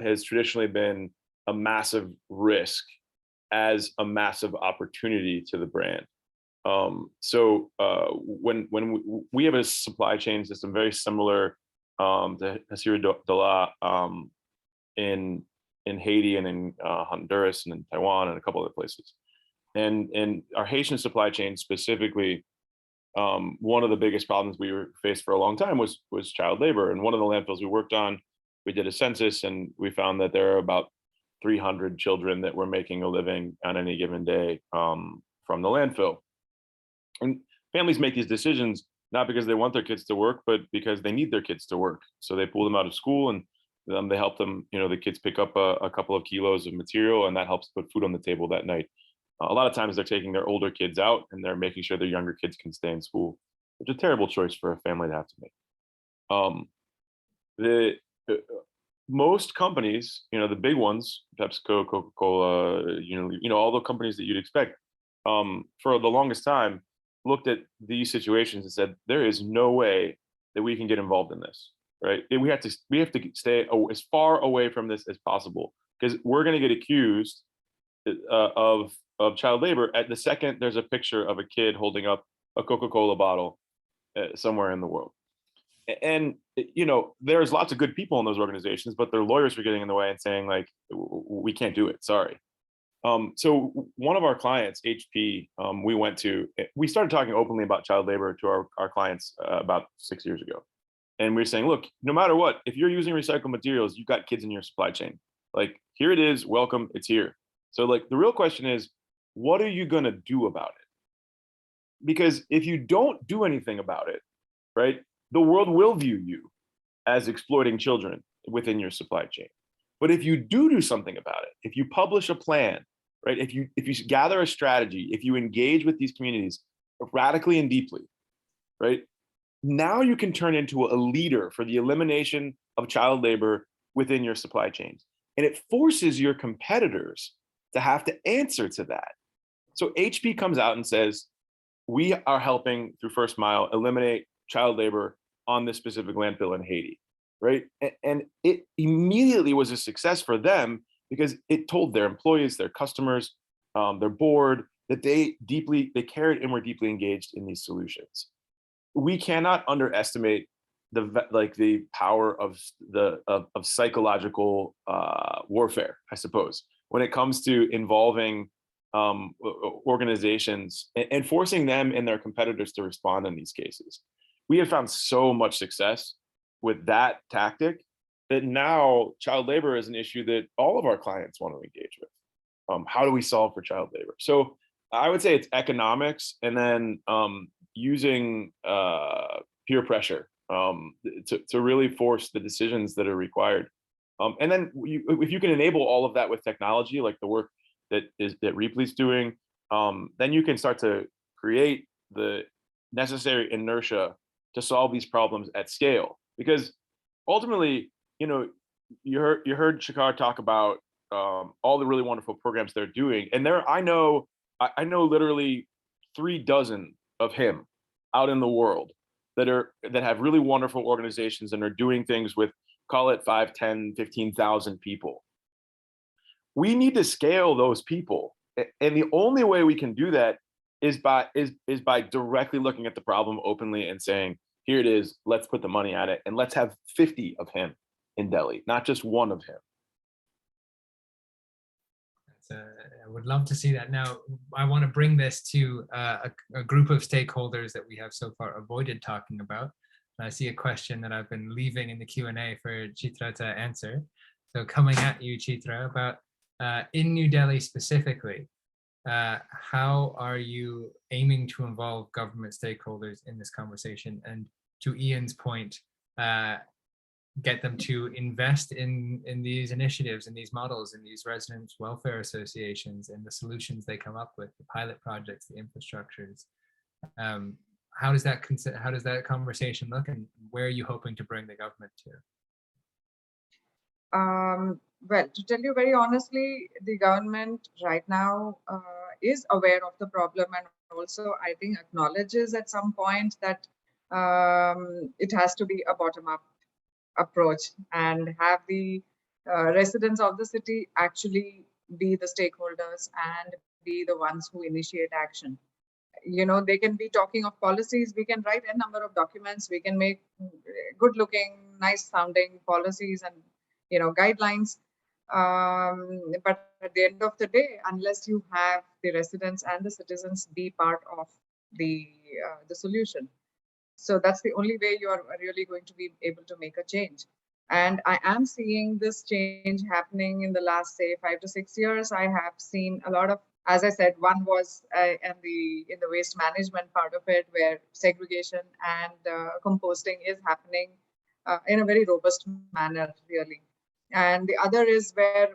has traditionally been a massive risk as a massive opportunity to the brand. So when we have a supply chain system very similar to Hasiri Dala in Haiti and in Honduras and in Taiwan and a couple other places, and our Haitian supply chain specifically, one of the biggest problems we faced for a long time was child labor. And one of the landfills we worked on, we did a census, and we found that there are about 300 children that were making a living on any given day from the landfill. And families make these decisions not because they want their kids to work, but because they need their kids to work. So they pull them out of school and they help them, the kids pick up a couple of kilos of material, and that helps put food on the table that night. A lot of times they're taking their older kids out and they're making sure their younger kids can stay in school, which is a terrible choice for a family to have to make. Most companies, the big ones, PepsiCo, Coca-Cola, all the companies that you'd expect, for the longest time, looked at these situations and said, there is no way that we can get involved in this, right? We have to stay as far away from this as possible, because we're going to get accused of child labor at the second there's a picture of a kid holding up a Coca-Cola bottle somewhere in the world. And there's lots of good people in those organizations, but their lawyers were getting in the way and saying, like, we can't do it, sorry. So one of our clients, HP, we started talking openly about child labor to our clients about 6 years ago. And we were saying, look, no matter what, if you're using recycled materials, you've got kids in your supply chain. Like, here it is, welcome, it's here. So like, the real question is, what are you gonna do about it? Because if you don't do anything about it, right, the world will view you as exploiting children within your supply chain. But if you do something about it, if you publish a plan, right, if you gather a strategy, if you engage with these communities radically and deeply, right, now you can turn into a leader for the elimination of child labor within your supply chains. And it forces your competitors to have to answer to that. So HP comes out and says, we are helping through First Mile eliminate child labor on this specific landfill in Haiti, right? And it immediately was a success for them, because it told their employees, their customers, their board, that they cared and were deeply engaged in these solutions. We cannot underestimate the power of psychological warfare, I suppose, when it comes to involving organizations and forcing them and their competitors to respond in these cases. We have found so much success with that tactic that now child labor is an issue that all of our clients want to engage with. How do we solve for child labor? So I would say it's economics, and then using peer pressure to really force the decisions that are required. And then if you can enable all of that with technology, like the work that Reple's doing, then you can start to create the necessary inertia to solve these problems at scale. Because ultimately, you heard Shekhar talk about all the really wonderful programs they're doing, and I know literally 36 of him out in the world that have really wonderful organizations and are doing things with, call it 5, 10, 15,000 people. We need to scale those people, and the only way we can do that is by directly looking at the problem openly and saying, here it is, let's put the money at it, and let's have 50 of him in Delhi, not just one of him. I would love to see that. Now, I want to bring this to a group of stakeholders that we have so far avoided talking about. And I see a question that I've been leaving in the Q&A for Chitra to answer. So coming at you, Chitra, about in New Delhi specifically, how are you aiming to involve government stakeholders in this conversation? And to Ian's point, get them to invest in these initiatives, in these models, in these residents' welfare associations, and the solutions they come up with, the pilot projects, the infrastructures. How does that conversation look, and where are you hoping to bring the government to? Well, to tell you very honestly, the government right now is aware of the problem, and also I think acknowledges at some point that it has to be a bottom-up approach and have the residents of the city actually be the stakeholders and be the ones who initiate action. They can be talking of policies. We can write a number of documents. We can make good-looking, nice-sounding policies and guidelines. But at the end of the day, unless you have the residents and the citizens be part of the solution, so that's the only way you are really going to be able to make a change. And I am seeing this change happening in the last, say, 5 to 6 years. I have seen a lot of As I said, one was in the waste management part of it, where segregation and composting is happening in a very robust manner, really. And the other is where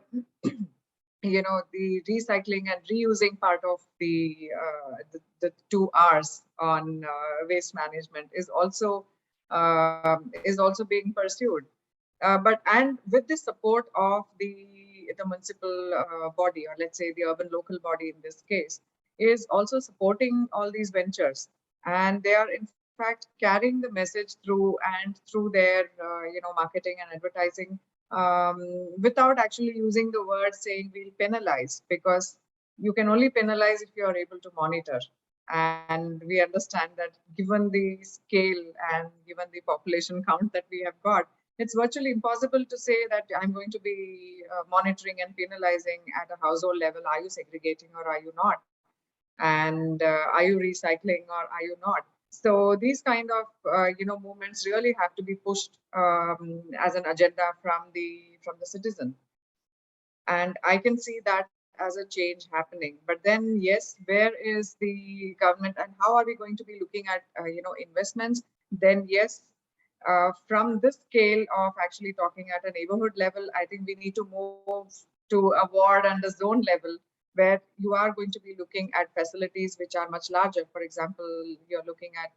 the recycling and reusing part of the 2 R's on waste management is also being pursued. And with the support of the municipal body, or let's say the urban local body in this case, is also supporting all these ventures, and they are in fact carrying the message through their marketing and advertising, without actually using the word saying we'll penalize, because you can only penalize if you are able to monitor. And we understand that given the scale and given the population count that we have got, it's virtually impossible to say that I'm going to be monitoring and penalizing at a household level. Are you segregating or are you not? And are you recycling or are you not? So these kind of movements really have to be pushed as an agenda from the citizen. And I can see that as a change happening. But then, yes, where is the government, and how are we going to be looking at investments? Then yes, from this scale of actually talking at a neighborhood level, I think we need to move to a ward and a zone level, where you are going to be looking at facilities which are much larger. For example, you're looking at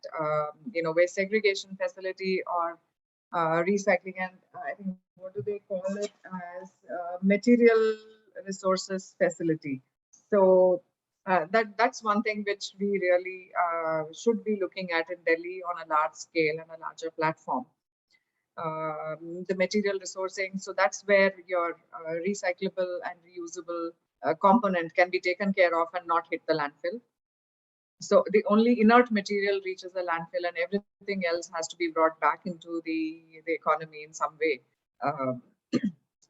waste segregation facility, or recycling, and I think, what do they call it, as material resources facility. So that's one thing which we really should be looking at in Delhi on a large scale and a larger platform. The material resourcing, so that's where your recyclable and reusable component can be taken care of and not hit the landfill. So the only inert material reaches the landfill, and everything else has to be brought back into the economy in some way.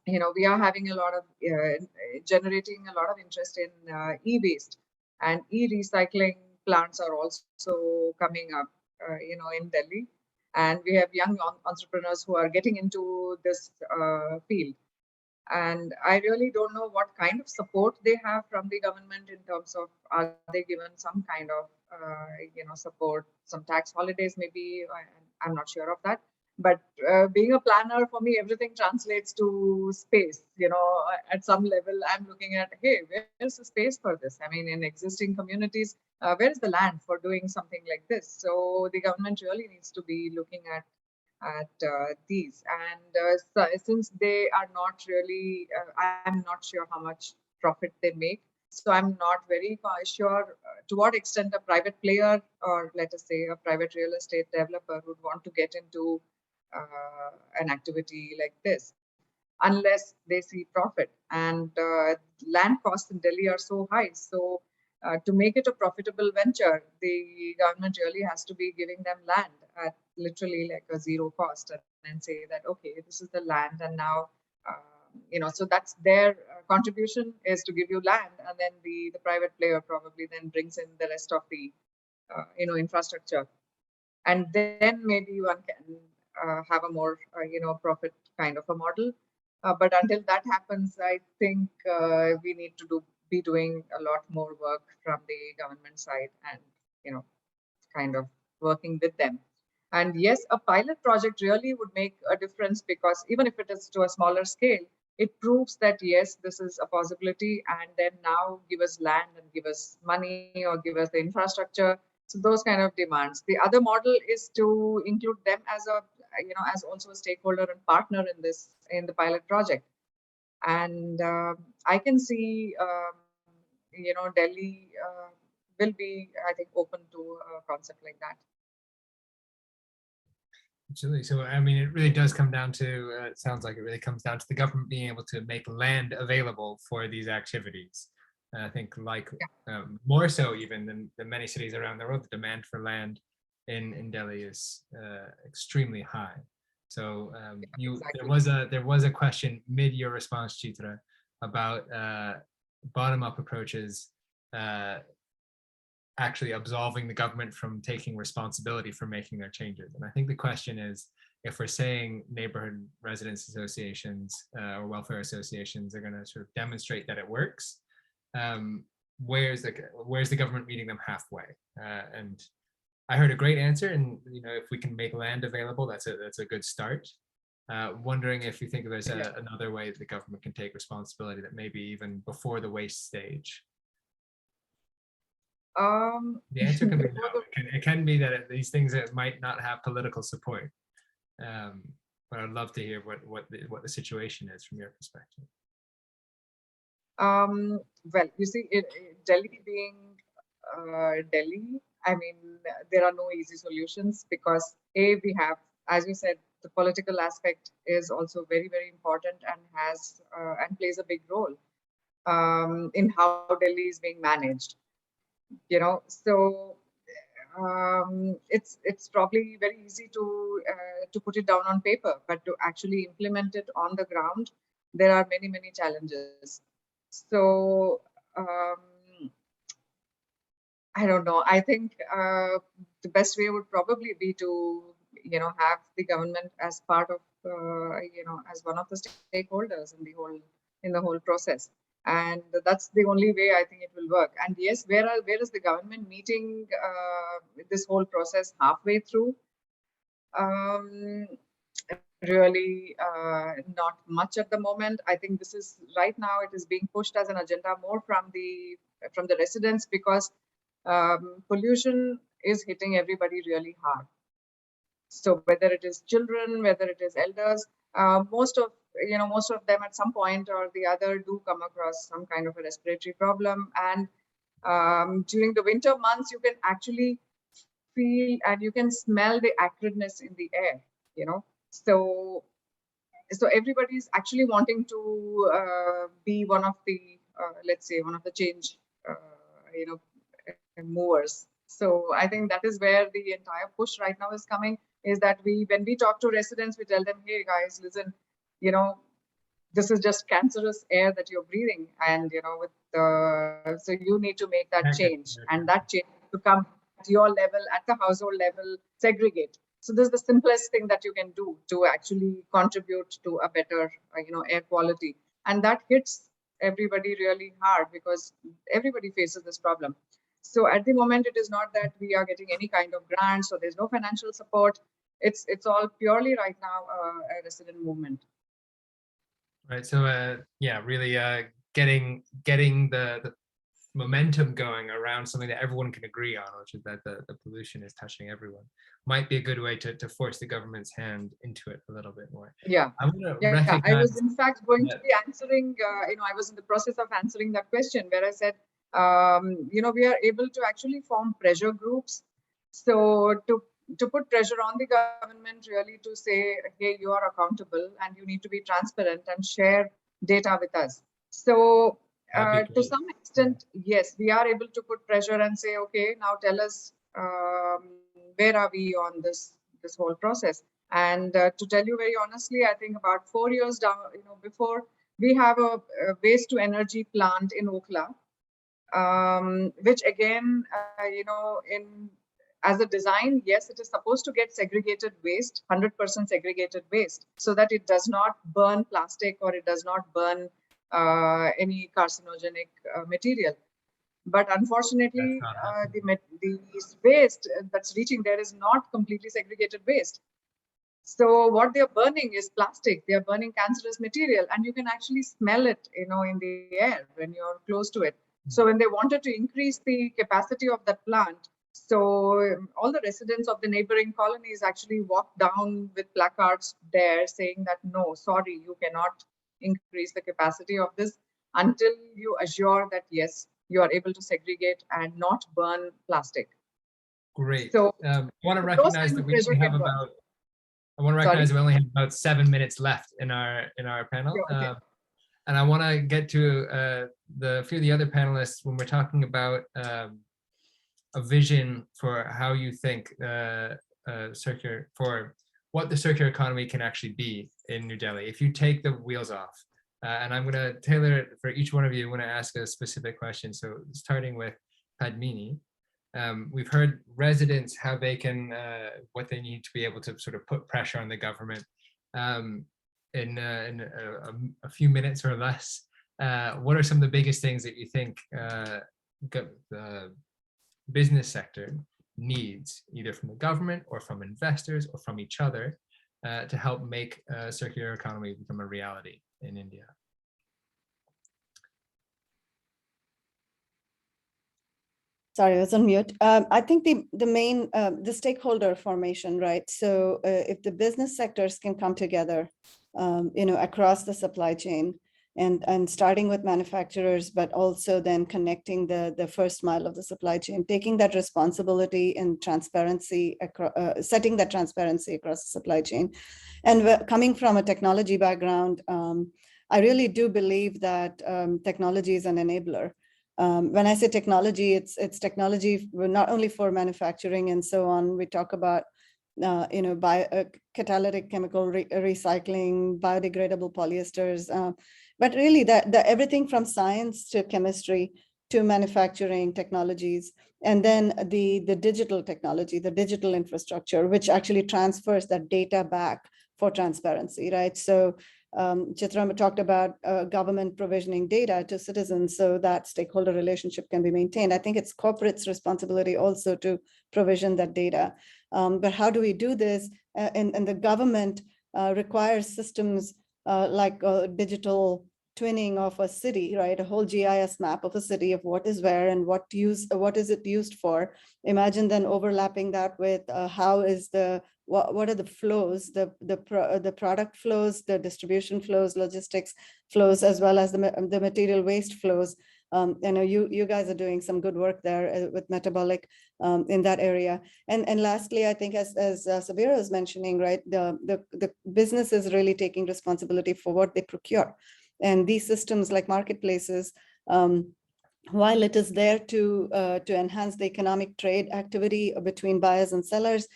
We are having a lot of generating a lot of interest in e-waste, and e-recycling plants are also coming up, in Delhi. And we have young entrepreneurs who are getting into this field. And I really don't know what kind of support they have from the government in terms of, are they given some kind of, support, some tax holidays maybe, I'm not sure of that. But being a planner, for me, everything translates to space. At some level, I'm looking at, hey, where's the space for this? I mean, in existing communities, where is the land for doing something like this? So the government really needs to be looking at these. And since they are not really, I'm not sure how much profit they make. So I'm not very sure to what extent a private player, or let us say a private real estate developer, would want to get into an activity like this, unless they see profit. And land costs in Delhi are so high. So to make it a profitable venture, the government really has to be giving them land at literally like a zero cost, and say that, okay, this is the land, and now, so that's their contribution, is to give you land, and then the private player probably then brings in the rest of the, infrastructure. And then maybe one can have a more, profit kind of a model. But until that happens, I think we need to be doing a lot more work from the government side, and kind of working with them. And yes, a pilot project really would make a difference, because even if it is to a smaller scale, it proves that yes, this is a possibility, and then now give us land and give us money or give us the infrastructure. So those kind of demands. The other model is to include them as a, as also a stakeholder and partner in the pilot project. And I can see, Delhi will be, I think, open to a concept like that. Absolutely. So, I mean, it really does come down to, it sounds like it really comes down to the government being able to make land available for these activities. And I think, like, more so even than many cities around the world, the demand for land in Delhi is extremely high. So exactly. there was a question mid your response, Chitra, about bottom-up approaches actually absolving the government from taking responsibility for making their changes. And I think the question is, if we're saying neighborhood residents associations or welfare associations are going to sort of demonstrate that it works, where's the government meeting them halfway? And I heard a great answer, and if we can make land available, that's a good start. Wondering if you think there's another way that the government can take responsibility, that maybe even before the waste stage. The answer can be no. It can be that these things that might not have political support. But I'd love to hear what the situation is from your perspective. Well, you see, Delhi being Delhi, I mean, there are no easy solutions because we have, as you said, the political aspect is also very, very important and has and plays a big role in how Delhi is being managed. So it's probably very easy to put it down on paper, but to actually implement it on the ground, there are many, many challenges. So I don't know. I think the best way would probably be to have the government as part of as one of the stakeholders in the whole process. And that's the only way I think it will work. And yes, where is the government meeting this whole process halfway through? Really not much at the moment. I think this is right now, it is being pushed as an agenda more from the residents, because pollution is hitting everybody really hard. So whether it is children, whether it is elders, most of them at some point or the other do come across some kind of a respiratory problem. And during the winter months, you can actually feel and you can smell the acridness in the air, So everybody's actually wanting to be one of the, let's say, one of the change, movers. So I think that is where the entire push right now is coming, is that when we talk to residents, we tell them, hey guys, listen, this is just cancerous air that you're breathing, and so you need to make that change, and that change to come at your level, at the household level, segregate. So this is the simplest thing that you can do to actually contribute to a better air quality, and that hits everybody really hard because everybody faces this problem. So at the moment, it is not that we are getting any kind of grants, so there's no financial support. It's all purely right now a resident movement. Right. So really getting the momentum going around something that everyone can agree on, which is that the pollution is touching everyone, might be a good way to force the government's hand into it a little bit more. Yeah. I was in fact going to be answering, I was in the process of answering that question where I said, we are able to actually form pressure groups. So to put pressure on the government really to say, hey, you are accountable and you need to be transparent and share data with us. So to some extent, yes, we are able to put pressure and say, okay, now tell us where are we on this whole process. And to tell you very honestly, I think about 4 years down, before, we have a waste to energy plant in Okla, which again, as a design, yes, it is supposed to get segregated waste, 100% segregated waste, so that it does not burn plastic or it does not burn any carcinogenic material. But unfortunately, the waste that's reaching there is not completely segregated waste. So what they're burning is plastic. They're burning cancerous material, and you can actually smell it, in the air when you're close to it. So when they wanted to increase the capacity of that plant, so all the residents of the neighboring colonies actually walked down with placards there saying that, no, sorry, you cannot increase the capacity of this until you assure that, yes, you are able to segregate and not burn plastic. Great. So I want to recognize that we have about, I want to recognize we only have about 7 minutes left in our panel. Okay. And I want to get to a few of the other panelists when we're talking about a vision for how you think for what the circular economy can actually be in New Delhi. If you take the wheels off, and I'm going to tailor it for each one of you, I'm going to ask a specific question. So starting with Padmini, we've heard residents how they can, what they need to be able to sort of put pressure on the government in a few minutes or less. What are some of the biggest things that you think the business sector needs, either from the government or from investors or from each other, to help make a circular economy become a reality in India? Sorry, I was on mute. I think the main the stakeholder formation, right? So if the business sectors can come together, across the supply chain, and starting with manufacturers, but also then connecting the first mile of the supply chain, taking that responsibility and transparency, setting that transparency across the supply chain. And coming from a technology background, I really do believe that technology is an enabler. When I say technology, it's technology not only for manufacturing and so on. We talk about catalytic chemical recycling, biodegradable polyesters, but really that everything from science to chemistry to manufacturing technologies, and then the digital technology, the digital infrastructure, which actually transfers that data back for transparency, right? So Chitra talked about government provisioning data to citizens so that stakeholder relationship can be maintained. I think it's corporate's responsibility also to provision that data. But how do we do this? And the government requires systems like digital twinning of a city, right? A whole GIS map of a city of what is where and what is it used for. Imagine then overlapping that with how is what are the flows, the product flows, the distribution flows, logistics flows, as well as the material waste flows. I know you guys are doing some good work there with metabolic in that area. And lastly, I think as Sabira was mentioning, right, the business is really taking responsibility for what they procure. And these systems like marketplaces, while it is there to enhance the economic trade activity between buyers and sellers,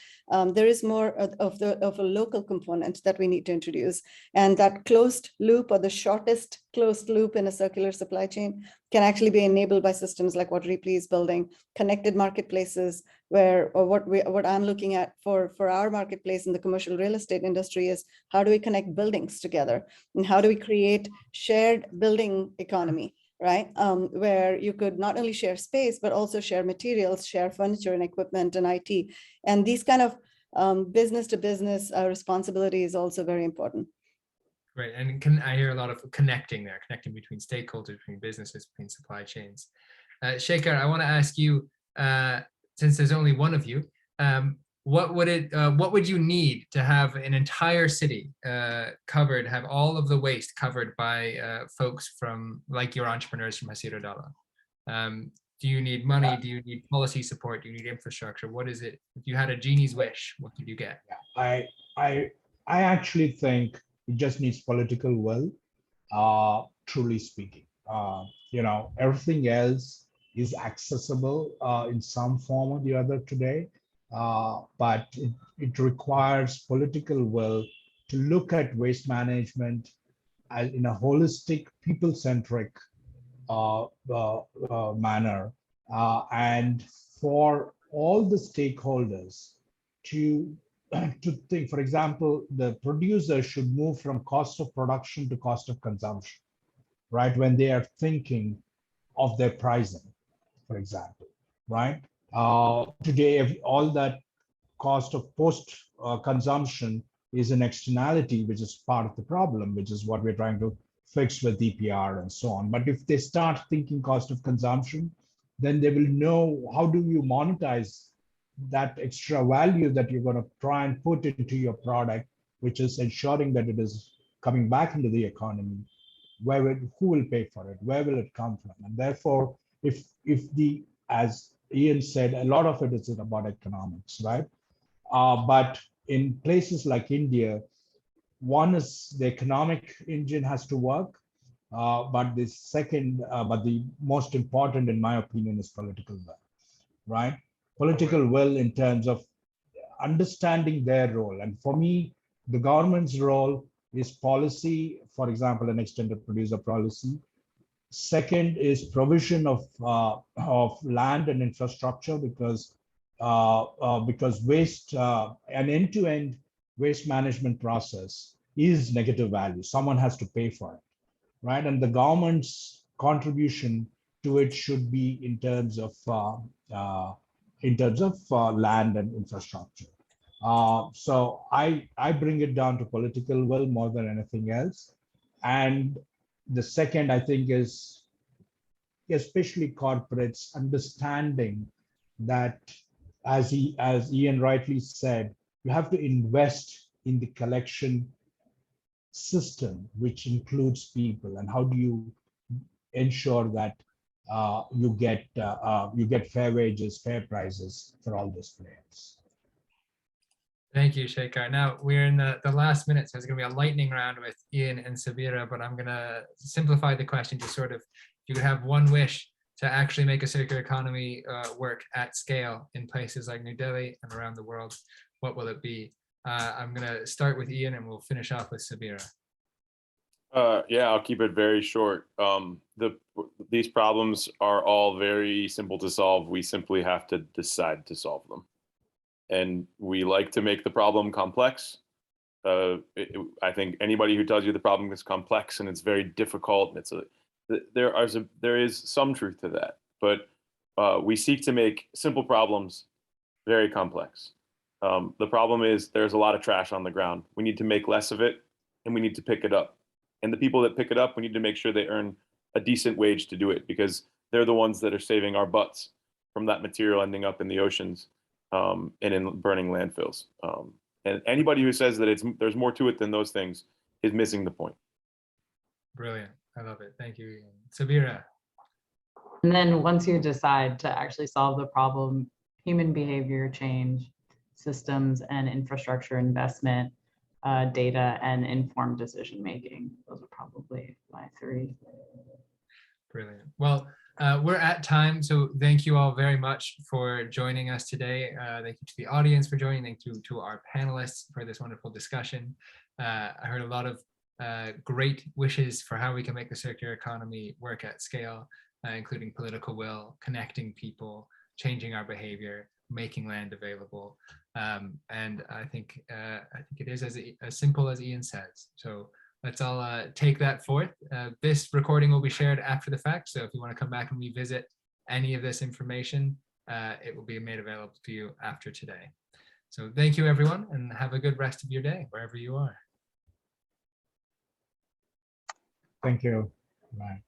there is more of a local component that we need to introduce. And that closed loop, or the shortest closed loop in a circular supply chain, can actually be enabled by systems like what Repli is building, connected marketplaces, where what I'm looking at for our marketplace in the commercial real estate industry is how do we connect buildings together, and how do we create shared building economy, right? Where you could not only share space, but also share materials, share furniture and equipment and IT. And these kind of business to business responsibility is also very important. Right, and I hear a lot of connecting between stakeholders, between businesses, between supply chains. Shekhar, I want to ask you, since there's only one of you, what would you need to have an entire city covered, have all of the waste covered by folks from, like your entrepreneurs from Hasira Dala? Do you need money? Do you need policy support? Do you need infrastructure? What is it? If you had a genie's wish, what could you get? I actually think it just needs political will, truly speaking. Everything else is accessible in some form or the other today. But it requires political will to look at waste management in a holistic, people-centric manner, and for all the stakeholders to think. For example, the producer should move from cost of production to cost of consumption, right? When they are thinking of their pricing, for example, right? Today, all that cost of post consumption is an externality, which is part of the problem, which is what we're trying to fix with EPR and so on. But if they start thinking cost of consumption, then they will know how do you monetize that extra value that you're going to try and put into your product, which is ensuring that it is coming back into the economy. Who will pay for it? Where will it come from? And therefore, as Ian said, a lot of it is about economics, right? But in places like India, one is the economic engine has to work, but the most important, in my opinion, is political will, right? Political will in terms of understanding their role. And for me, the government's role is policy, for example, an extended producer policy. Second is provision of land and infrastructure, because waste, an end-to-end waste management process is negative value. Someone has to pay for it, right? And the government's contribution to it should be in terms of land and infrastructure. So I bring it down to political will more than anything else. And the second, I think, is especially corporates understanding that, as Ian rightly said, you have to invest in the collection system, which includes people, and how do you ensure that you get fair wages, fair prices for all those players. Thank you, Shekhar. Now we're in the last minute, so it's going to be a lightning round with Ian and Sabira, but I'm going to simplify the question to sort of, if you could have one wish to actually make a circular economy work at scale in places like New Delhi and around the world, what will it be? I'm going to start with Ian and we'll finish off with Sabira. Yeah, I'll keep it very short. These problems are all very simple to solve. We simply have to decide to solve them. And we like to make the problem complex. I think anybody who tells you the problem is complex and it's very difficult, there is some truth to that. But we seek to make simple problems very complex. The problem is there's a lot of trash on the ground. We need to make less of it, and we need to pick it up. And the people that pick it up, we need to make sure they earn a decent wage to do it, because they're the ones that are saving our butts from that material ending up in the oceans and in burning landfills. And anybody who says that there's more to it than those things is missing the point. Brilliant. I love it. Thank you, Ian. Sabira. And then once you decide to actually solve the problem, human behavior change, systems and infrastructure investment, data and informed decision making. Those are probably my three. Brilliant. Well, we're at time, so thank you all very much for joining us today. Thank you to the audience for joining. Thank you to our panelists for this wonderful discussion. I heard a lot of great wishes for how we can make the circular economy work at scale, including political will, connecting people, changing our behavior, making land available. And I think it is as simple as Ian says. So let's all take that forth. This recording will be shared after the fact. So if you want to come back and revisit any of this information, it will be made available to you after today. So thank you, everyone, and have a good rest of your day, wherever you are. Thank you. Bye.